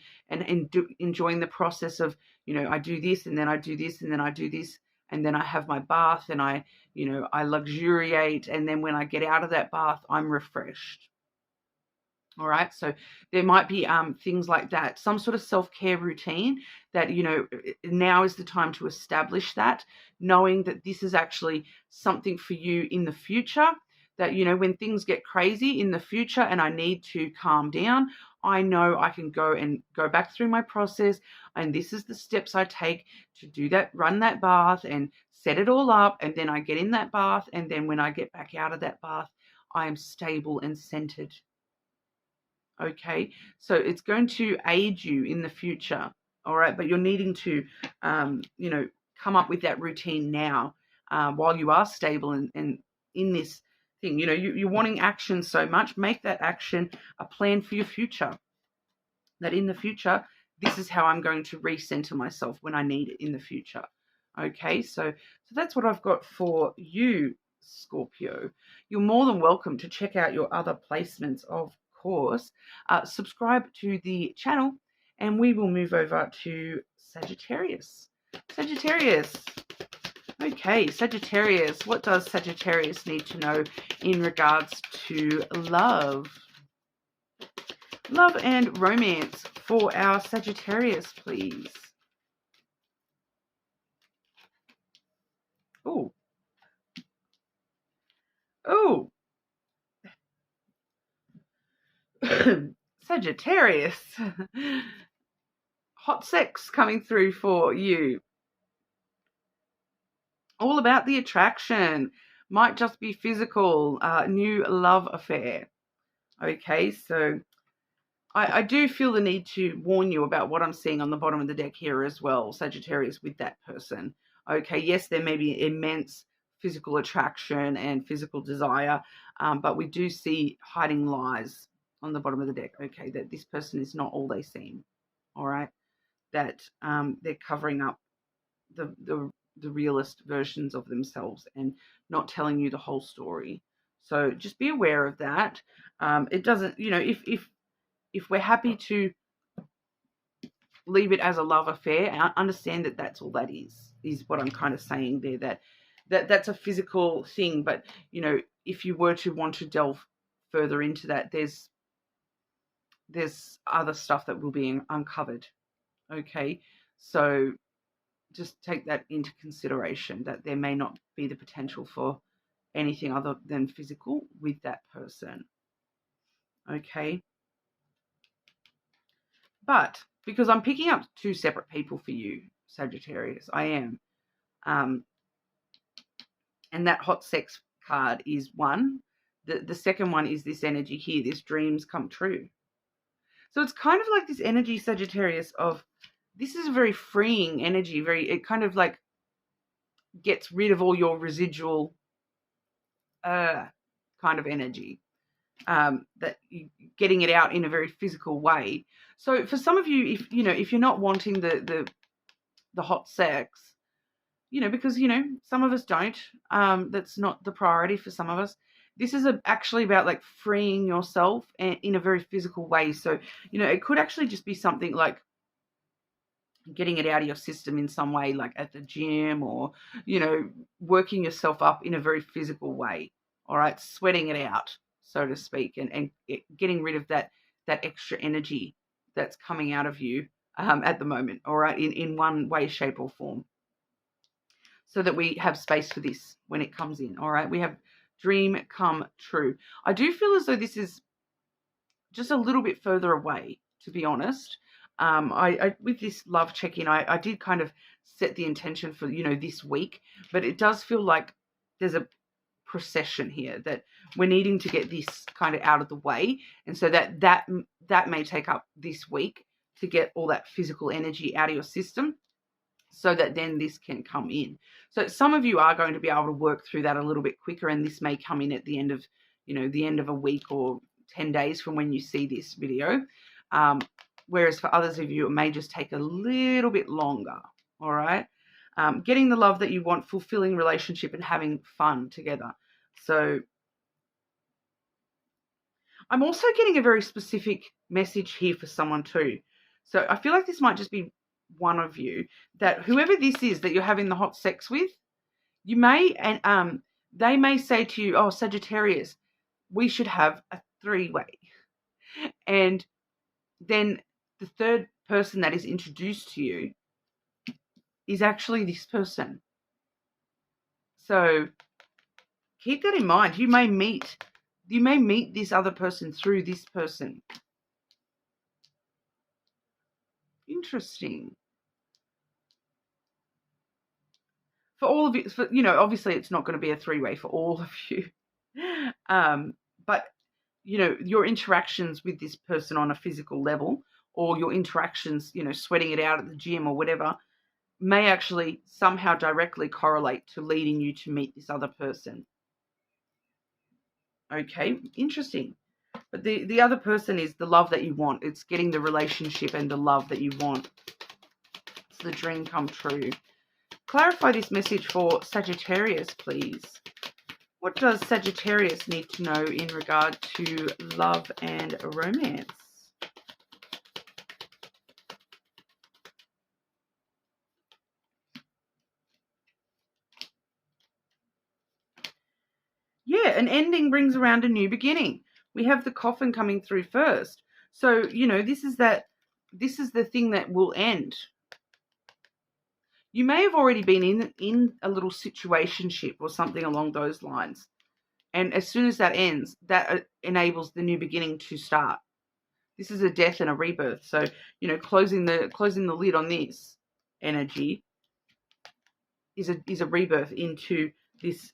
enjoying the process of, I do this and then I do this and then I do this and then I have my bath and I luxuriate, and then when I get out of that bath, I'm refreshed. All right. So there might be things like that, some sort of self-care routine that, now is the time to establish that, knowing that this is actually something for you in the future, that, when things get crazy in the future and I need to calm down, I know I can go back through my process, and this is the steps I take to do that, run that bath and set it all up. And then I get in that bath. And then when I get back out of that bath, I am stable and centered. Okay, so it's going to aid you in the future, all right? But you're needing to, come up with that routine now while you are stable and in this thing. You're wanting action so much. Make that action a plan for your future. That in the future, this is how I'm going to recenter myself when I need it in the future. Okay, so that's what I've got for you, Scorpio. You're more than welcome to check out your other placements, of course. Subscribe to the channel, and we will move over to Sagittarius. Sagittarius. Okay, Sagittarius. What does Sagittarius need to know in regards to love? Love and romance for our Sagittarius, please. Oh. Oh. Sagittarius. Hot sex coming through for you. All about the attraction. Might just be physical. New love affair. Okay, so I do feel the need to warn you about what I'm seeing on the bottom of the deck here as well, Sagittarius, with that person. Okay, yes, there may be immense physical attraction and physical desire, but we do see hiding lies on the bottom of the deck, okay, that this person is not all they seem, all right, that they're covering up the realist versions of themselves and not telling you the whole story. So just be aware of that. It doesn't, if we're happy to leave it as a love affair, I understand that that's all that is what I'm kind of saying there, that's a physical thing. But, if you were to want to delve further into that, there's other stuff that will be uncovered. Okay. So just take that into consideration, that there may not be the potential for anything other than physical with that person. Okay. But because I'm picking up two separate people for you, Sagittarius, I am. And that hot sex card is one. The second one is this energy here, this dreams come true. So it's kind of like this energy, Sagittarius, of this is a very freeing energy. It kind of like gets rid of all your residual kind of energy. That you getting it out in a very physical way. So for some of you, if you're not wanting the hot sex, because some of us don't, that's not the priority for some of us. This is actually about like freeing yourself in a very physical way. So it could actually just be something like getting it out of your system in some way, like at the gym, or working yourself up in a very physical way. All right, sweating it out, so to speak, and getting rid of that extra energy that's coming out of you at the moment, all right, in one way, shape, or form, so that we have space for this when it comes in, all right? We have dream come true. I do feel as though this is just a little bit further away, to be honest. I with this love check-in, I did kind of set the intention for, this week, but it does feel like there's a procession here that we're needing to get this kind of out of the way, and so that may take up this week to get all that physical energy out of your system, so that then this can come in. So some of you are going to be able to work through that a little bit quicker, and this may come in at the end of, the end of a week or 10 days from when you see this video. Whereas for others of you, it may just take a little bit longer, all right? Getting the love that you want, fulfilling relationship, and having fun together. So I'm also getting a very specific message here for someone too. So I feel like this might just be one of you, that whoever this is that you're having the hot sex with, you may, and they may say to you, oh, Sagittarius, we should have a three-way. And then the third person that is introduced to you is actually this person. So keep that in mind. You may meet this other person through this person. Interesting. For all of you, obviously it's not going to be a three-way for all of you. But, your interactions with this person on a physical level, or your interactions, sweating it out at the gym or whatever, may actually somehow directly correlate to leading you to meet this other person. Okay, interesting. But the other person is the love that you want. It's getting the relationship and the love that you want. It's the dream come true. Clarify this message for Sagittarius, please. What does Sagittarius need to know in regard to love and romance? Yeah, an ending brings around a new beginning. We have the coffin coming through first. So, this is the thing that will end. You may have already been in a little situationship or something along those lines. And as soon as that ends, that enables the new beginning to start. This is a death and a rebirth. So, closing the lid on this energy is a rebirth into this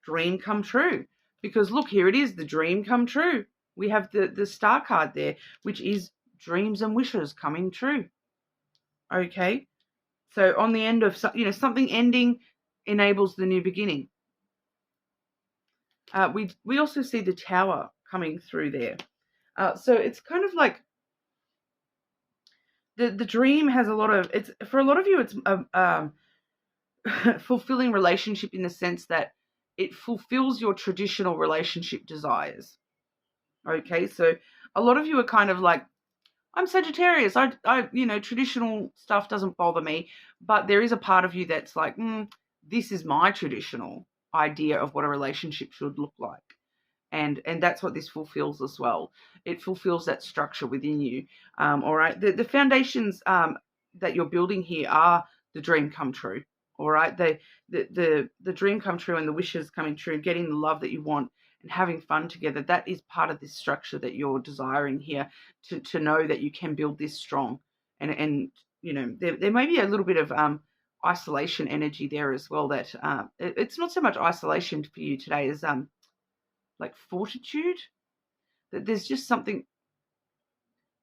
dream come true. Because look, here it is, the dream come true. We have the star card there, which is dreams and wishes coming true. Okay? So on the end of, something ending enables the new beginning. We also see the tower coming through there. So it's kind of like the dream has a lot of, it's for a lot of you, it's a fulfilling relationship in the sense that it fulfills your traditional relationship desires. Okay, so a lot of you are kind of like, I'm Sagittarius. I traditional stuff doesn't bother me, but there is a part of you that's like, this is my traditional idea of what a relationship should look like. And that's what this fulfills as well. It fulfills that structure within you. All right. The foundations that you're building here are the dream come true. All right. The dream come true and the wishes coming true, getting the love that you want and having fun together. That is part of this structure that you're desiring here to know that you can build this strong. And there may be a little bit of isolation energy there as well. That it's not so much isolation for you today as like fortitude, that there's just something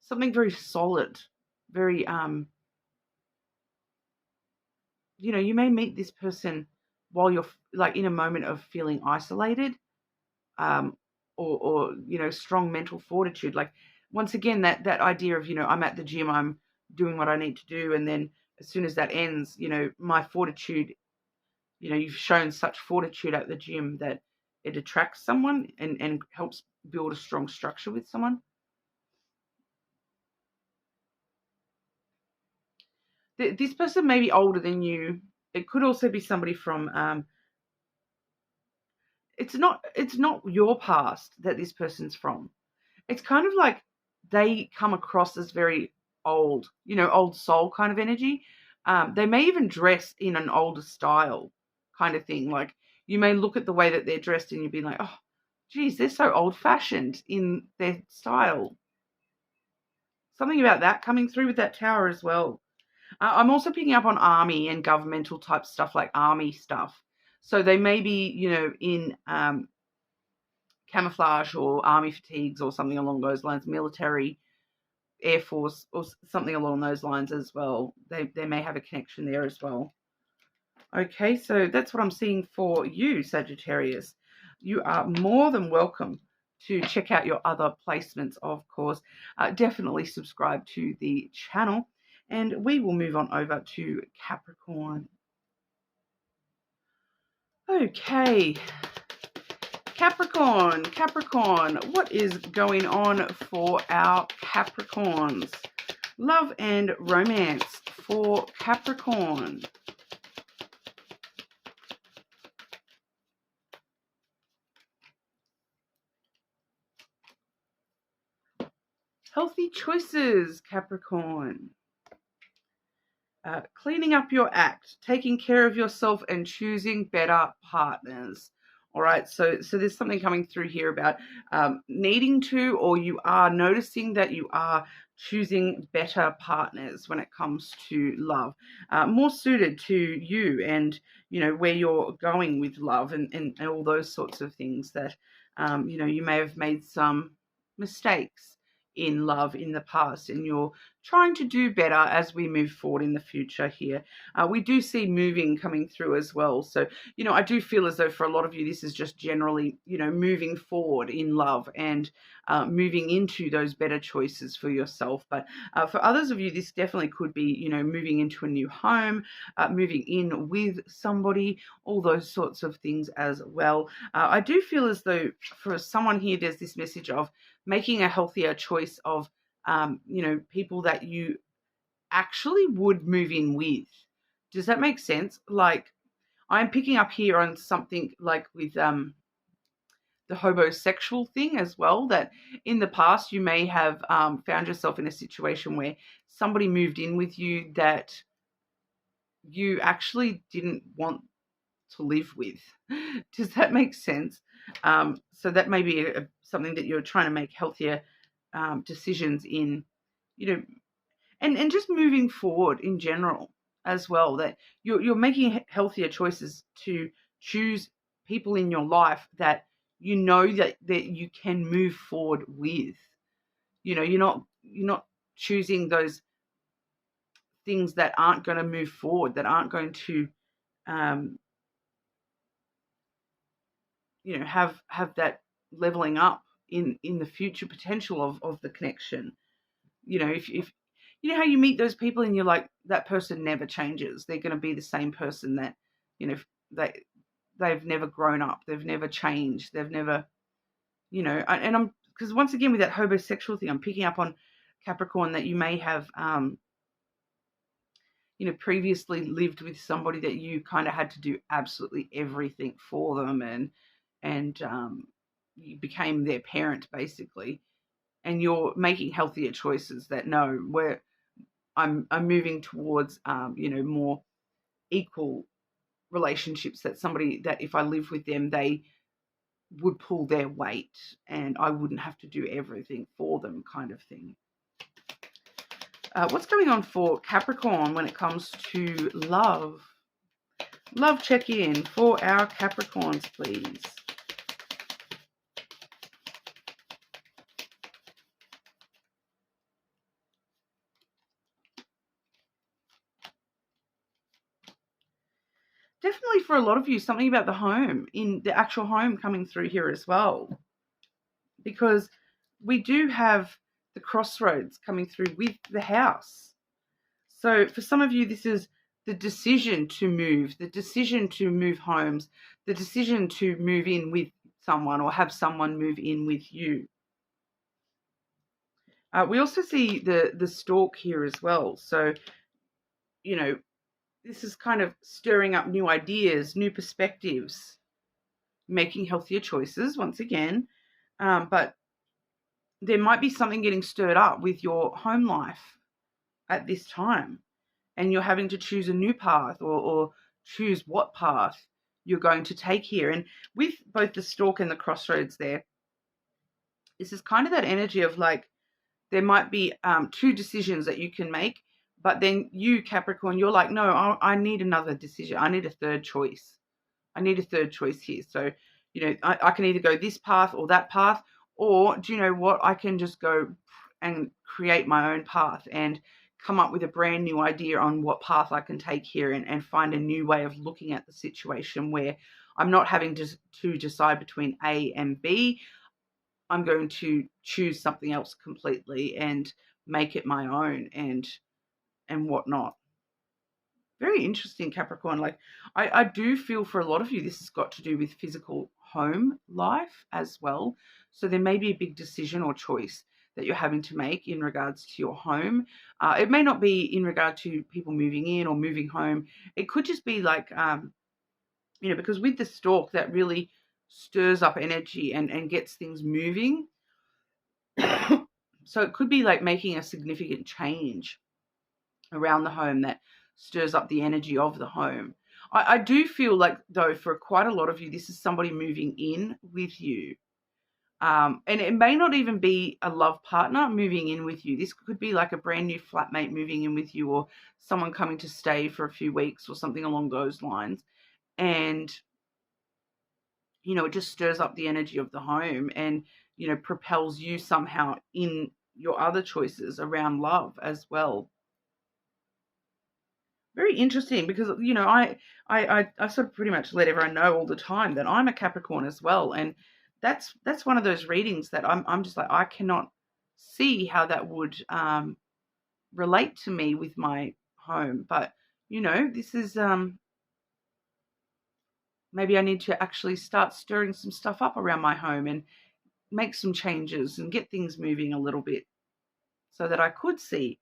very solid, very you may meet this person while you're like in a moment of feeling isolated, or strong mental fortitude. Like once again, that idea of I'm at the gym, I'm doing what I need to do, and then as soon as that ends, my fortitude, you've shown such fortitude at the gym that it attracts someone and helps build a strong structure with someone. This person may be older than you. It could also be somebody from, it's not your past that this person's from. It's kind of like they come across as very old, old soul kind of energy. They may even dress in an older style kind of thing. Like you may look at the way that they're dressed and you'd be like, oh, geez, they're so old-fashioned in their style. Something about that coming through with that Tower as well. I'm also picking up on army and governmental type stuff, like army stuff. So they may be, in camouflage or army fatigues or something along those lines, military, Air Force, or something along those lines as well. They may have a connection there as well. Okay, so that's what I'm seeing for you, Sagittarius. You are more than welcome to check out your other placements, of course. Definitely subscribe to the channel. And we will move on over to Capricorn. Okay, Capricorn, what is going on for our Capricorns? Love and romance for Capricorn. Healthy choices, Capricorn. Cleaning up your act, taking care of yourself, and choosing better partners. All right, so there's something coming through here about needing to, or you are noticing that you are choosing better partners when it comes to love, more suited to you and, where you're going with love and all those sorts of things that, you may have made some mistakes in love in the past, and you're trying to do better as we move forward in the future here. We do see moving coming through as well. So, I do feel as though for a lot of you, this is just generally, moving forward in love and moving into those better choices for yourself. But for others of you, this definitely could be, moving into a new home, moving in with somebody, all those sorts of things as well. I do feel as though for someone here, there's this message of making a healthier choice of, people that you actually would move in with. Does that make sense? Like, I'm picking up here on something like with the homosexual thing as well, that in the past you may have found yourself in a situation where somebody moved in with you that you actually didn't want to live with. Does that make sense? So that may be something that you're trying to make healthier decisions in, and just moving forward in general as well, that you're making healthier choices to choose people in your life that that you can move forward with. You're not choosing those things that aren't going to move forward, that aren't going to have that leveling up in the future potential of the connection. If you know how you meet those people and you're like, that person never changes. They're going to be the same person that, they've never grown up. They've never changed. They've never, and I'm, because once again, with that homosexual thing, I'm picking up on Capricorn that you may have, previously lived with somebody that you kind of had to do absolutely everything for them, and you became their parent basically, and you're making healthier choices that I'm moving towards more equal relationships, that somebody that if I live with them, they would pull their weight and I wouldn't have to do everything for them, kind of thing. What's going on for Capricorn when it comes to love? Love check-in for our Capricorns, please. Definitely for a lot of you, something about the home, in the actual home coming through here as well. Because we do have the crossroads coming through with the house. So for some of you, this is the decision to move, the decision to move homes, the decision to move in with someone or have someone move in with you. We also see the stork here as well. So, this is kind of stirring up new ideas, new perspectives, making healthier choices once again. But there might be something getting stirred up with your home life. at this time. And you're having to choose a new path, or choose what path you're going to take here. And with both the Stork and the Crossroads there, this is kind of that energy of like, there might be two decisions that you can make, but then you, Capricorn, you're like, no, I need another decision. I need a third choice. I need a third choice here. So, you know, I can either go this path or that path, or do you know what? I can just go and create my own path and come up with a brand new idea on what path I can take here, and find a new way of looking at the situation where I'm not having to decide between A and B. I'm going to choose something else completely and make it my own and whatnot. Very interesting, Capricorn. Like, I do feel for a lot of you, this has got to do with physical home life as well. So there may be a big decision or choice that you're having to make in regards to your home. It may not be in regard to people moving in or moving home. It could just be like, you know, because with the Stork, that really stirs up energy and gets things moving. So it could be like making a significant change around the home that stirs up the energy of the home. I do feel like, though, for quite a lot of you, this is somebody moving in with you. And it may not even be a love partner moving in with you. This could be like a brand new flatmate moving in with you, or someone coming to stay for a few weeks or something along those lines. And, you know, it just stirs up the energy of the home and, you know, propels you somehow in your other choices around love as well. Very interesting, because, you know, I sort of pretty much let everyone know all the time that I'm a Capricorn as well. And that's one of those readings that I'm just like, I cannot see how that would relate to me with my home. But, you know, this is maybe I need to actually start stirring some stuff up around my home and make some changes and get things moving a little bit, so that I could see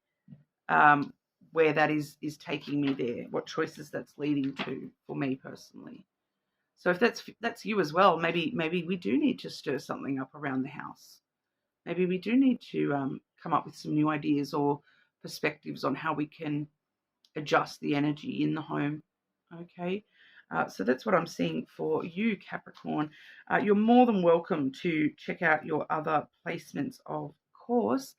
where that is taking me there, what choices that's leading to for me personally. So if that's you as well, maybe we do need to stir something up around the house. Maybe we do need to come up with some new ideas or perspectives on how we can adjust the energy in the home. Okay, so that's what I'm seeing for you, Capricorn. You're more than welcome to check out your other placements, of course.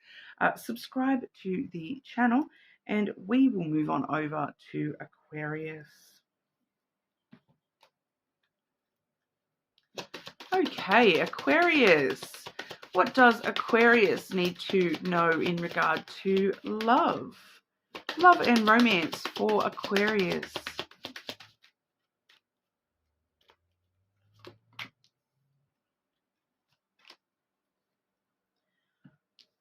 Subscribe to the channel, and we will move on over to Aquarius. Okay, Aquarius. What does Aquarius need to know in regard to love? Love and romance for Aquarius.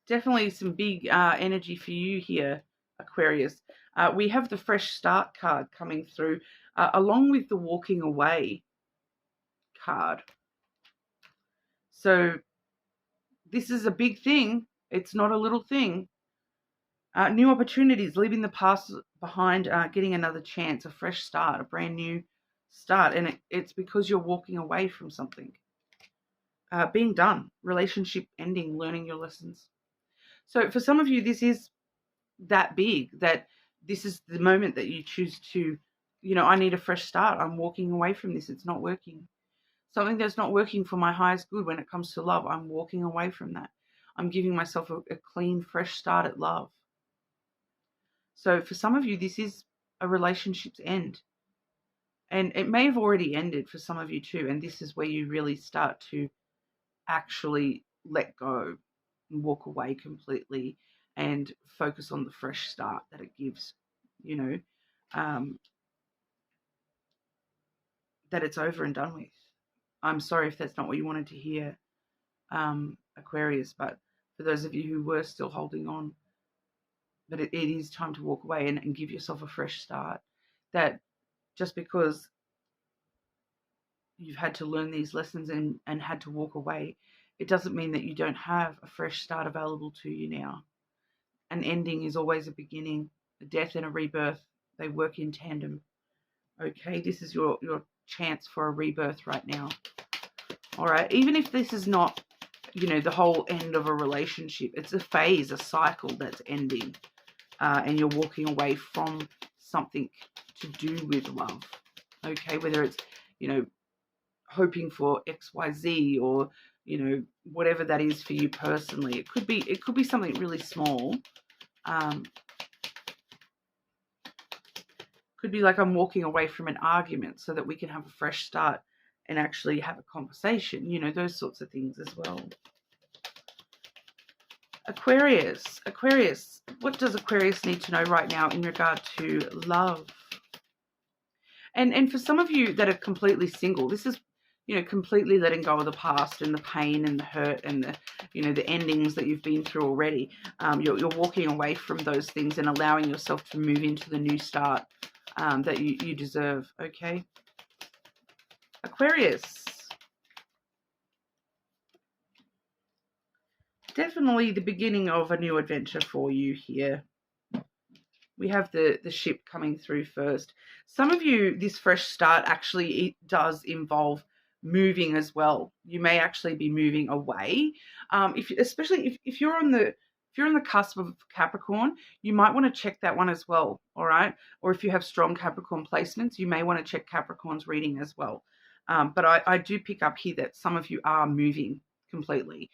Definitely some big energy for you here, Aquarius. We have the fresh start card coming through, along with the walking away card. So this is a big thing. It's not a little thing. New opportunities, leaving the past behind, getting another chance, a fresh start, a brand new start. And it's because you're walking away from something. Being done, relationship ending, learning your lessons. So for some of you, this is that big, that this is the moment that you choose to, you know, I need a fresh start. I'm walking away from this. It's not working. Something that's not working for my highest good when it comes to love, I'm walking away from that. I'm giving myself a clean, fresh start at love. So for some of you, this is a relationship's end. And it may have already ended for some of you too. And this is where you really start to actually let go and walk away completely and focus on the fresh start that it gives, you know, that it's over and done with. I'm sorry if that's not what you wanted to hear, Aquarius, but for those of you who were still holding on, but it is time to walk away and give yourself a fresh start. That just because you've had to learn these lessons and had to walk away, it doesn't mean that you don't have a fresh start available to you now. An ending is always a beginning. A death and a rebirth, they work in tandem. Okay, this is your chance for a rebirth right now. All right, even if this is not, you know, the whole end of a relationship, it's a phase, a cycle that's ending. and you're walking away from something to do with love. Okay, whether it's, you know, hoping for XYZ, or, you know, whatever that is for you personally. It could be something really small. Could be like I'm walking away from an argument so that we can have a fresh start and actually have a conversation, you know, those sorts of things as well. Aquarius, what does Aquarius need to know right now in regard to love? And for some of you that are completely single, this is, you know, completely letting go of the past and the pain and the hurt and the, you know, the endings that you've been through already. You're walking away from those things and allowing yourself to move into the new start that you deserve. Okay, Aquarius. Definitely the beginning of a new adventure for you here. We have the ship coming through first. Some of you, this fresh start actually it does involve moving as well. You may actually be moving away. Especially if you're on the cusp of Capricorn, you might want to check that one as well. All right. Or if you have strong Capricorn placements, you may want to check Capricorn's reading as well. But I do pick up here that some of you are moving completely.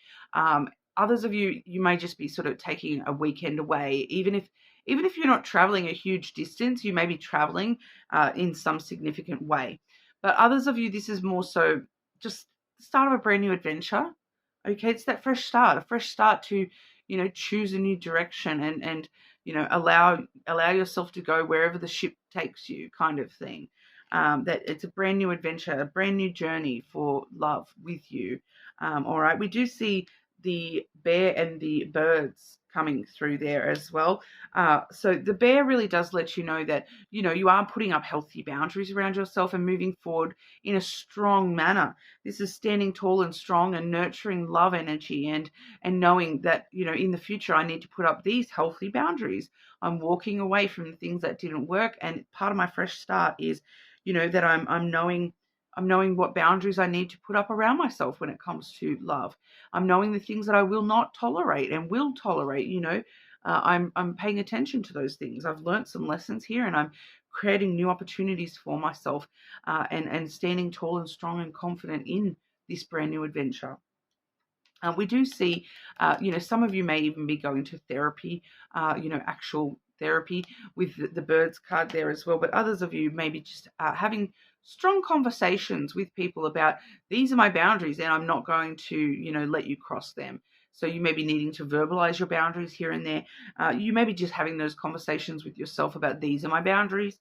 Others of you, you may just be sort of taking a weekend away. Even if you're not traveling a huge distance, you may be traveling in some significant way. But others of you, this is more so just the start of a brand new adventure. Okay, it's that fresh start to, you know, choose a new direction and you know, allow yourself to go wherever the ship takes you, kind of thing. That it's a brand new adventure, a brand new journey for love with you. All right, we do see the bear and the birds coming through there as well. So the bear really does let you know that, you know, you are putting up healthy boundaries around yourself and moving forward in a strong manner. This is standing tall and strong and nurturing love energy and knowing that, you know, in the future I need to put up these healthy boundaries. I'm walking away from the things that didn't work, and part of my fresh start is, you know, that I'm knowing what boundaries I need to put up around myself when it comes to love. I'm knowing the things that I will not tolerate and will tolerate, you know. I'm paying attention to those things. I've learned some lessons here, and I'm creating new opportunities for myself and standing tall and strong and confident in this brand new adventure. We do see, you know, some of you may even be going to therapy, you know, actual therapy with the birds card there as well. But others of you may be just having strong conversations with people about, these are my boundaries and I'm not going to, you know, let you cross them. So you may be needing to verbalize your boundaries here and there. You may be just having those conversations with yourself about, these are my boundaries.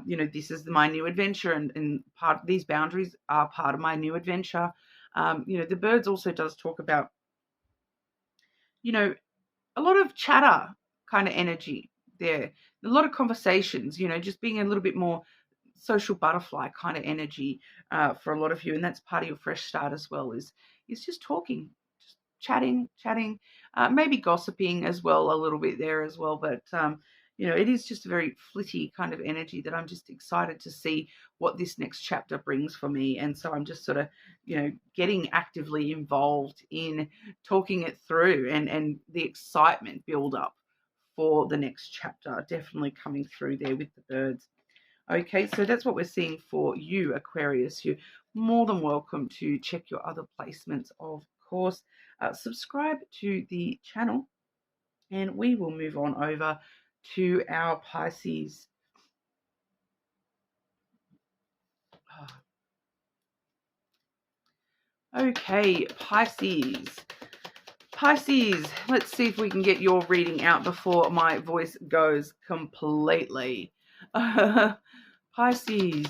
You know, this is my new adventure, and these boundaries are part of my new adventure. You know, the birds also does talk about, you know, a lot of chatter kind of energy there, a lot of conversations, you know, just being a little bit more social butterfly kind of energy for a lot of you. And that's part of your fresh start as well, is just talking, just chatting, maybe gossiping as well, a little bit there as well. But, you know, it is just a very flitty kind of energy that I'm just excited to see what this next chapter brings for me. And so I'm just sort of, you know, getting actively involved in talking it through, and the excitement build up for the next chapter definitely coming through there with the birds. Okay, so that's what we're seeing for you, Aquarius. You're more than welcome to check your other placements, of course. Subscribe to the channel, and we will move on over to our Pisces. Okay, Pisces. Pisces, let's see if we can get your reading out before my voice goes completely. Pisces.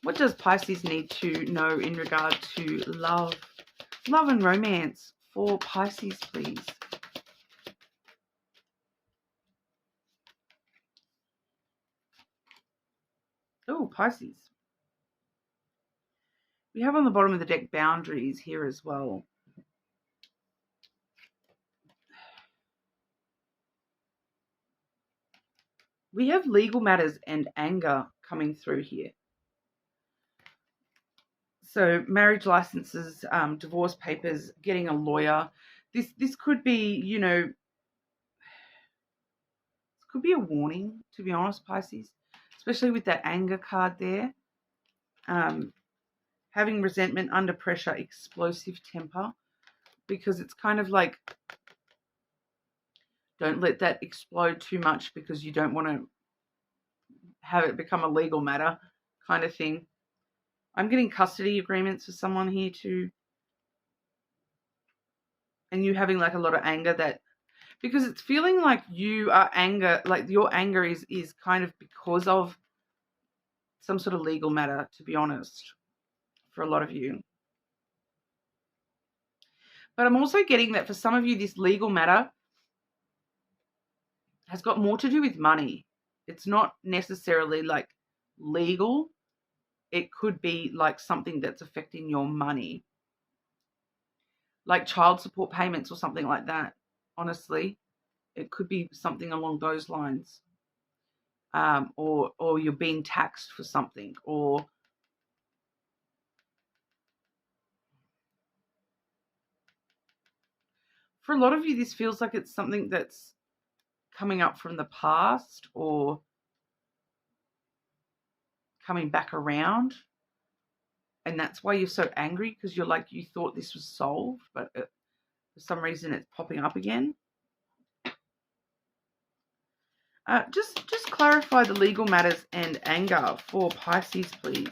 What does Pisces need to know in regard to love? Love and romance for Pisces, please. Oh, Pisces. We have on the bottom of the deck boundaries here as well. We have legal matters and anger coming through here. So marriage licenses, divorce papers, getting a lawyer. This could be, you know, could be a warning, to be honest, Pisces, especially with that anger card there. Having resentment, under pressure, explosive temper, because it's kind of like, don't let that explode too much because you don't want to have it become a legal matter kind of thing. I'm getting custody agreements for someone here too. And you having like a lot of anger, that because it's feeling like you are like your anger is kind of because of some sort of legal matter, to be honest, for a lot of you. But I'm also getting that for some of you, this legal matter has got more to do with money. It's not necessarily like legal. It could be like something that's affecting your money, like child support payments or something like that. Honestly, it could be something along those lines. Or you're being taxed for something, or for a lot of you, this feels like it's something that's coming up from the past or coming back around. And that's why you're so angry, because you're like, you thought this was solved, but for some reason it's popping up again. Just clarify the legal matters and anger for Pisces, please.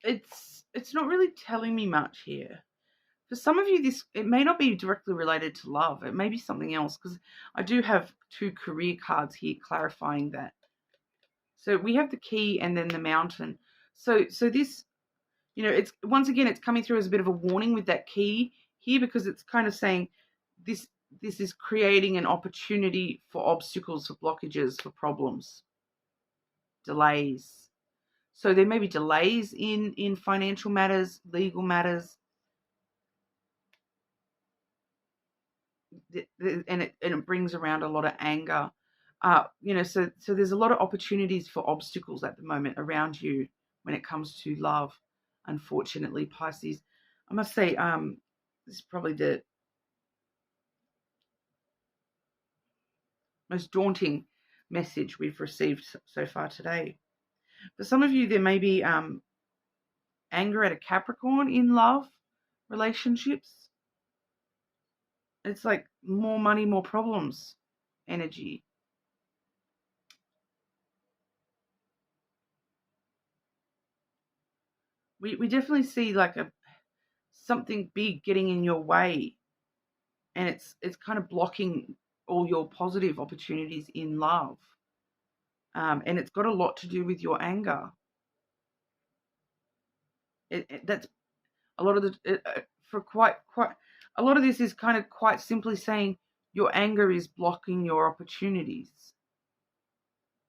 It's not really telling me much here. For some of you, it may not be directly related to love. It may be something else, because I do have 2 career cards here clarifying that. So we have the key and then the mountain. So this, it's once again, it's coming through as a bit of a warning with that key here, because it's kind of saying this is creating an opportunity for obstacles, for blockages, for problems, delays. So there may be delays in financial matters, legal matters, and it brings around a lot of anger. So there's a lot of opportunities for obstacles at the moment around you when it comes to love. Unfortunately, Pisces, I must say, this is probably the most daunting message we've received so far today. For some of you, there may be anger at a Capricorn in love relationships. It's like more money, more problems energy. We definitely see like something big getting in your way, and it's kind of blocking all your positive opportunities in love. And it's got a lot to do with your anger. That's a lot of for quite a lot of this is kind of quite simply saying your anger is blocking your opportunities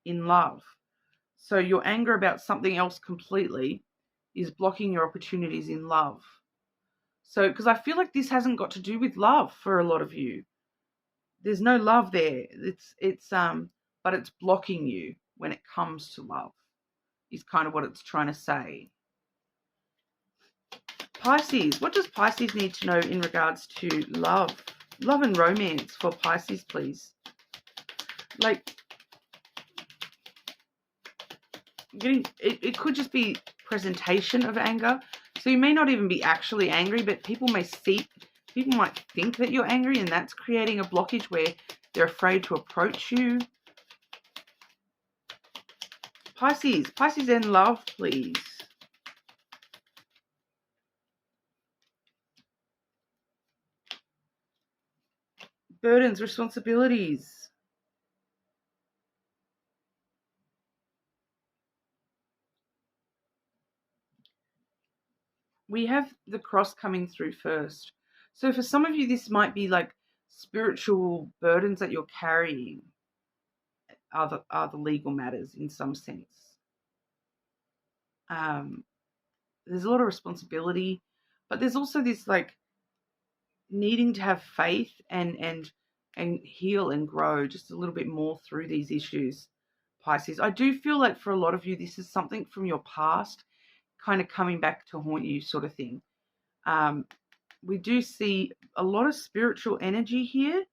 in love. So your anger about something else completely is blocking your opportunities in love. So, because I feel like this hasn't got to do with love for a lot of you. There's no love there. But it's blocking you when it comes to love, is kind of what it's trying to say. Pisces, what does Pisces need to know in regards to love and romance for Pisces, please? Like, it could just be presentation of anger. So you may not even be actually angry, but people might think that you're angry, and that's creating a blockage where they're afraid to approach you. Pisces and love, please. Burdens, responsibilities. We have the cross coming through first. So for some of you, this might be like spiritual burdens that you're carrying are the legal matters in some sense. There's a lot of responsibility, but there's also this like needing to have faith and and heal and grow just a little bit more through these issues, Pisces. I do feel like for a lot of you, this is something from your past kind of coming back to haunt you, sort of thing. We do see a lot of spiritual energy here.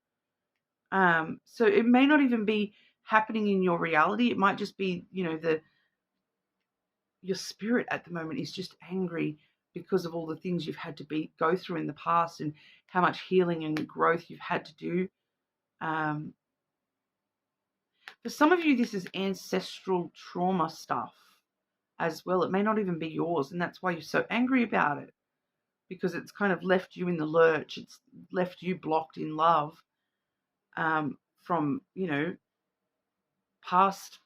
So it may not even be happening in your reality. It might just be, your spirit at the moment is just angry because of all the things you've had to go through in the past and how much healing and growth you've had to do. For some of you, this is ancestral trauma stuff as well. It may not even be yours, and that's why you're so angry about it, because it's kind of left you in the lurch. It's left you blocked in love from, past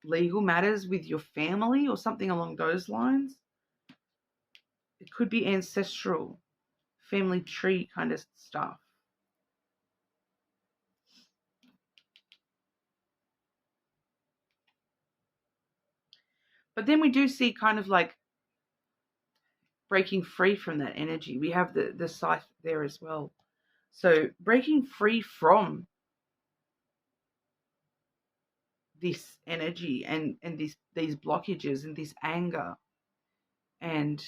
legal matters with your family or something along those lines. It could be ancestral, family tree kind of stuff. But then we do see kind of like breaking free from that energy. We have the scythe there as well. So breaking free from this energy and these blockages and this anger, and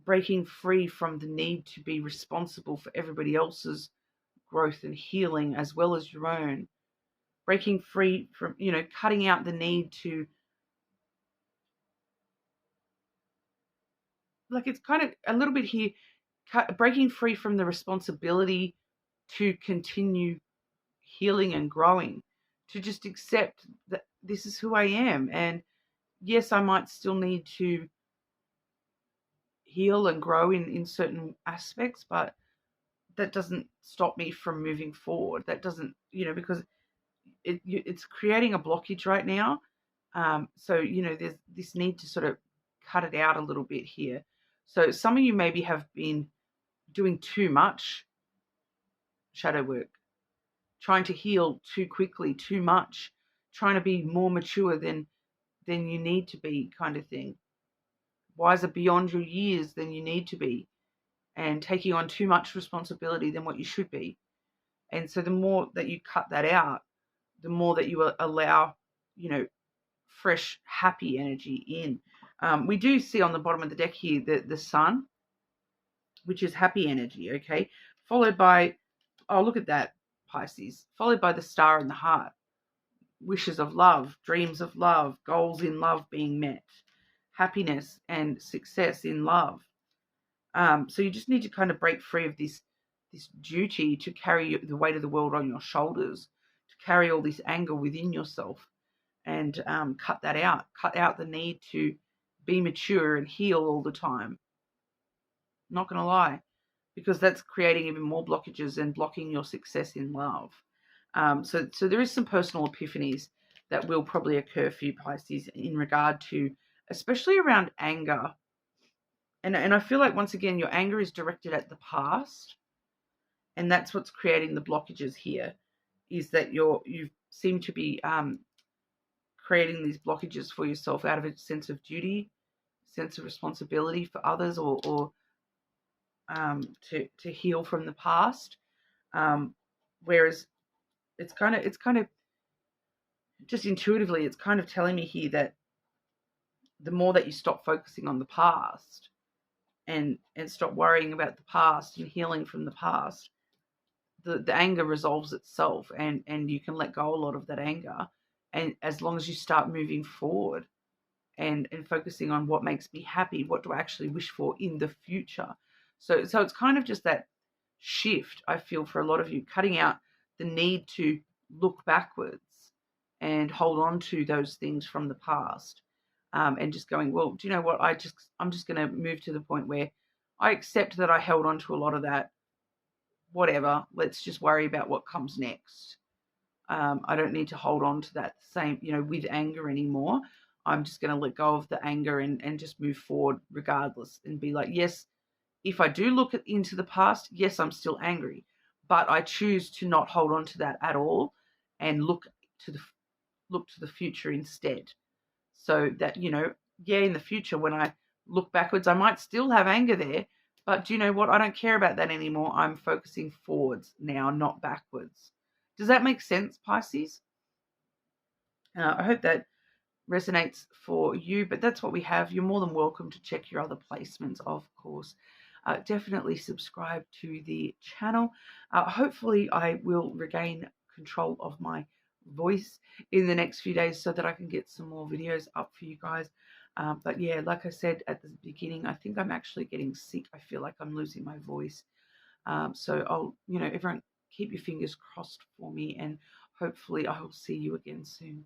breaking free from the need to be responsible for everybody else's growth and healing as well as your own. Breaking free from, cutting out the need to, like, it's kind of a little bit here, breaking free from the responsibility to continue healing and growing, to just accept that this is who I am. And yes, I might still need to heal and grow in certain aspects, but that doesn't stop me from moving forward. That doesn't, because it's creating a blockage right now. So, there's this need to sort of cut it out a little bit here. So some of you maybe have been doing too much shadow work, trying to heal too quickly, too much, trying to be more mature than you need to be, kind of thing. Wiser beyond your years than you need to be, and taking on too much responsibility than what you should be. And so the more that you cut that out, the more that you allow, fresh, happy energy in. We do see on the bottom of the deck here the sun, which is happy energy, okay? Followed by, oh, look at that, Pisces. Followed by the star and the heart. Wishes of love, dreams of love, goals in love being met, happiness and success in love. So you just need to kind of break free of this duty to carry the weight of the world on your shoulders, to carry all this anger within yourself, and cut that out. Cut out the need to be mature and heal all the time. Not going to lie, because that's creating even more blockages and blocking your success in love. So there is some personal epiphanies that will probably occur for you, Pisces, in regard to, especially around anger. And I feel like, once again, your anger is directed at the past, and that's what's creating the blockages here, is that you seem to be creating these blockages for yourself out of a sense of duty, sense of responsibility for others, or to heal from the past. Whereas it's kind of just intuitively, it's kind of telling me here that the more that you stop focusing on the past and stop worrying about the past and healing from the past, the anger resolves itself, and you can let go a lot of that anger. And as long as you start moving forward and focusing on what makes me happy, what do I actually wish for in the future? So it's kind of just that shift, I feel, for a lot of you, cutting out the need to look backwards and hold on to those things from the past, and just going, well, do you know what? I'm just going to move to the point where I accept that I held on to a lot of that. Whatever, let's just worry about what comes next. I don't need to hold on to that same, with anger anymore. I'm just going to let go of the anger and just move forward regardless, and be like, yes, if I do look into the past, yes, I'm still angry, but I choose to not hold on to that at all and look to the future instead. So that, in the future, when I look backwards, I might still have anger there, But do you know what? I don't care about that anymore. I'm focusing forwards now, not backwards. Does that make sense, Pisces? I hope that resonates for you, but that's what we have. You're more than welcome to check your other placements, of course. Definitely subscribe to the channel. Hopefully I will regain control of my voice in the next few days so that I can get some more videos up for you guys. But yeah, like I said at the beginning, I think I'm actually getting sick. I feel like I'm losing my voice. So I'll, everyone keep your fingers crossed for me, and hopefully I will see you again soon.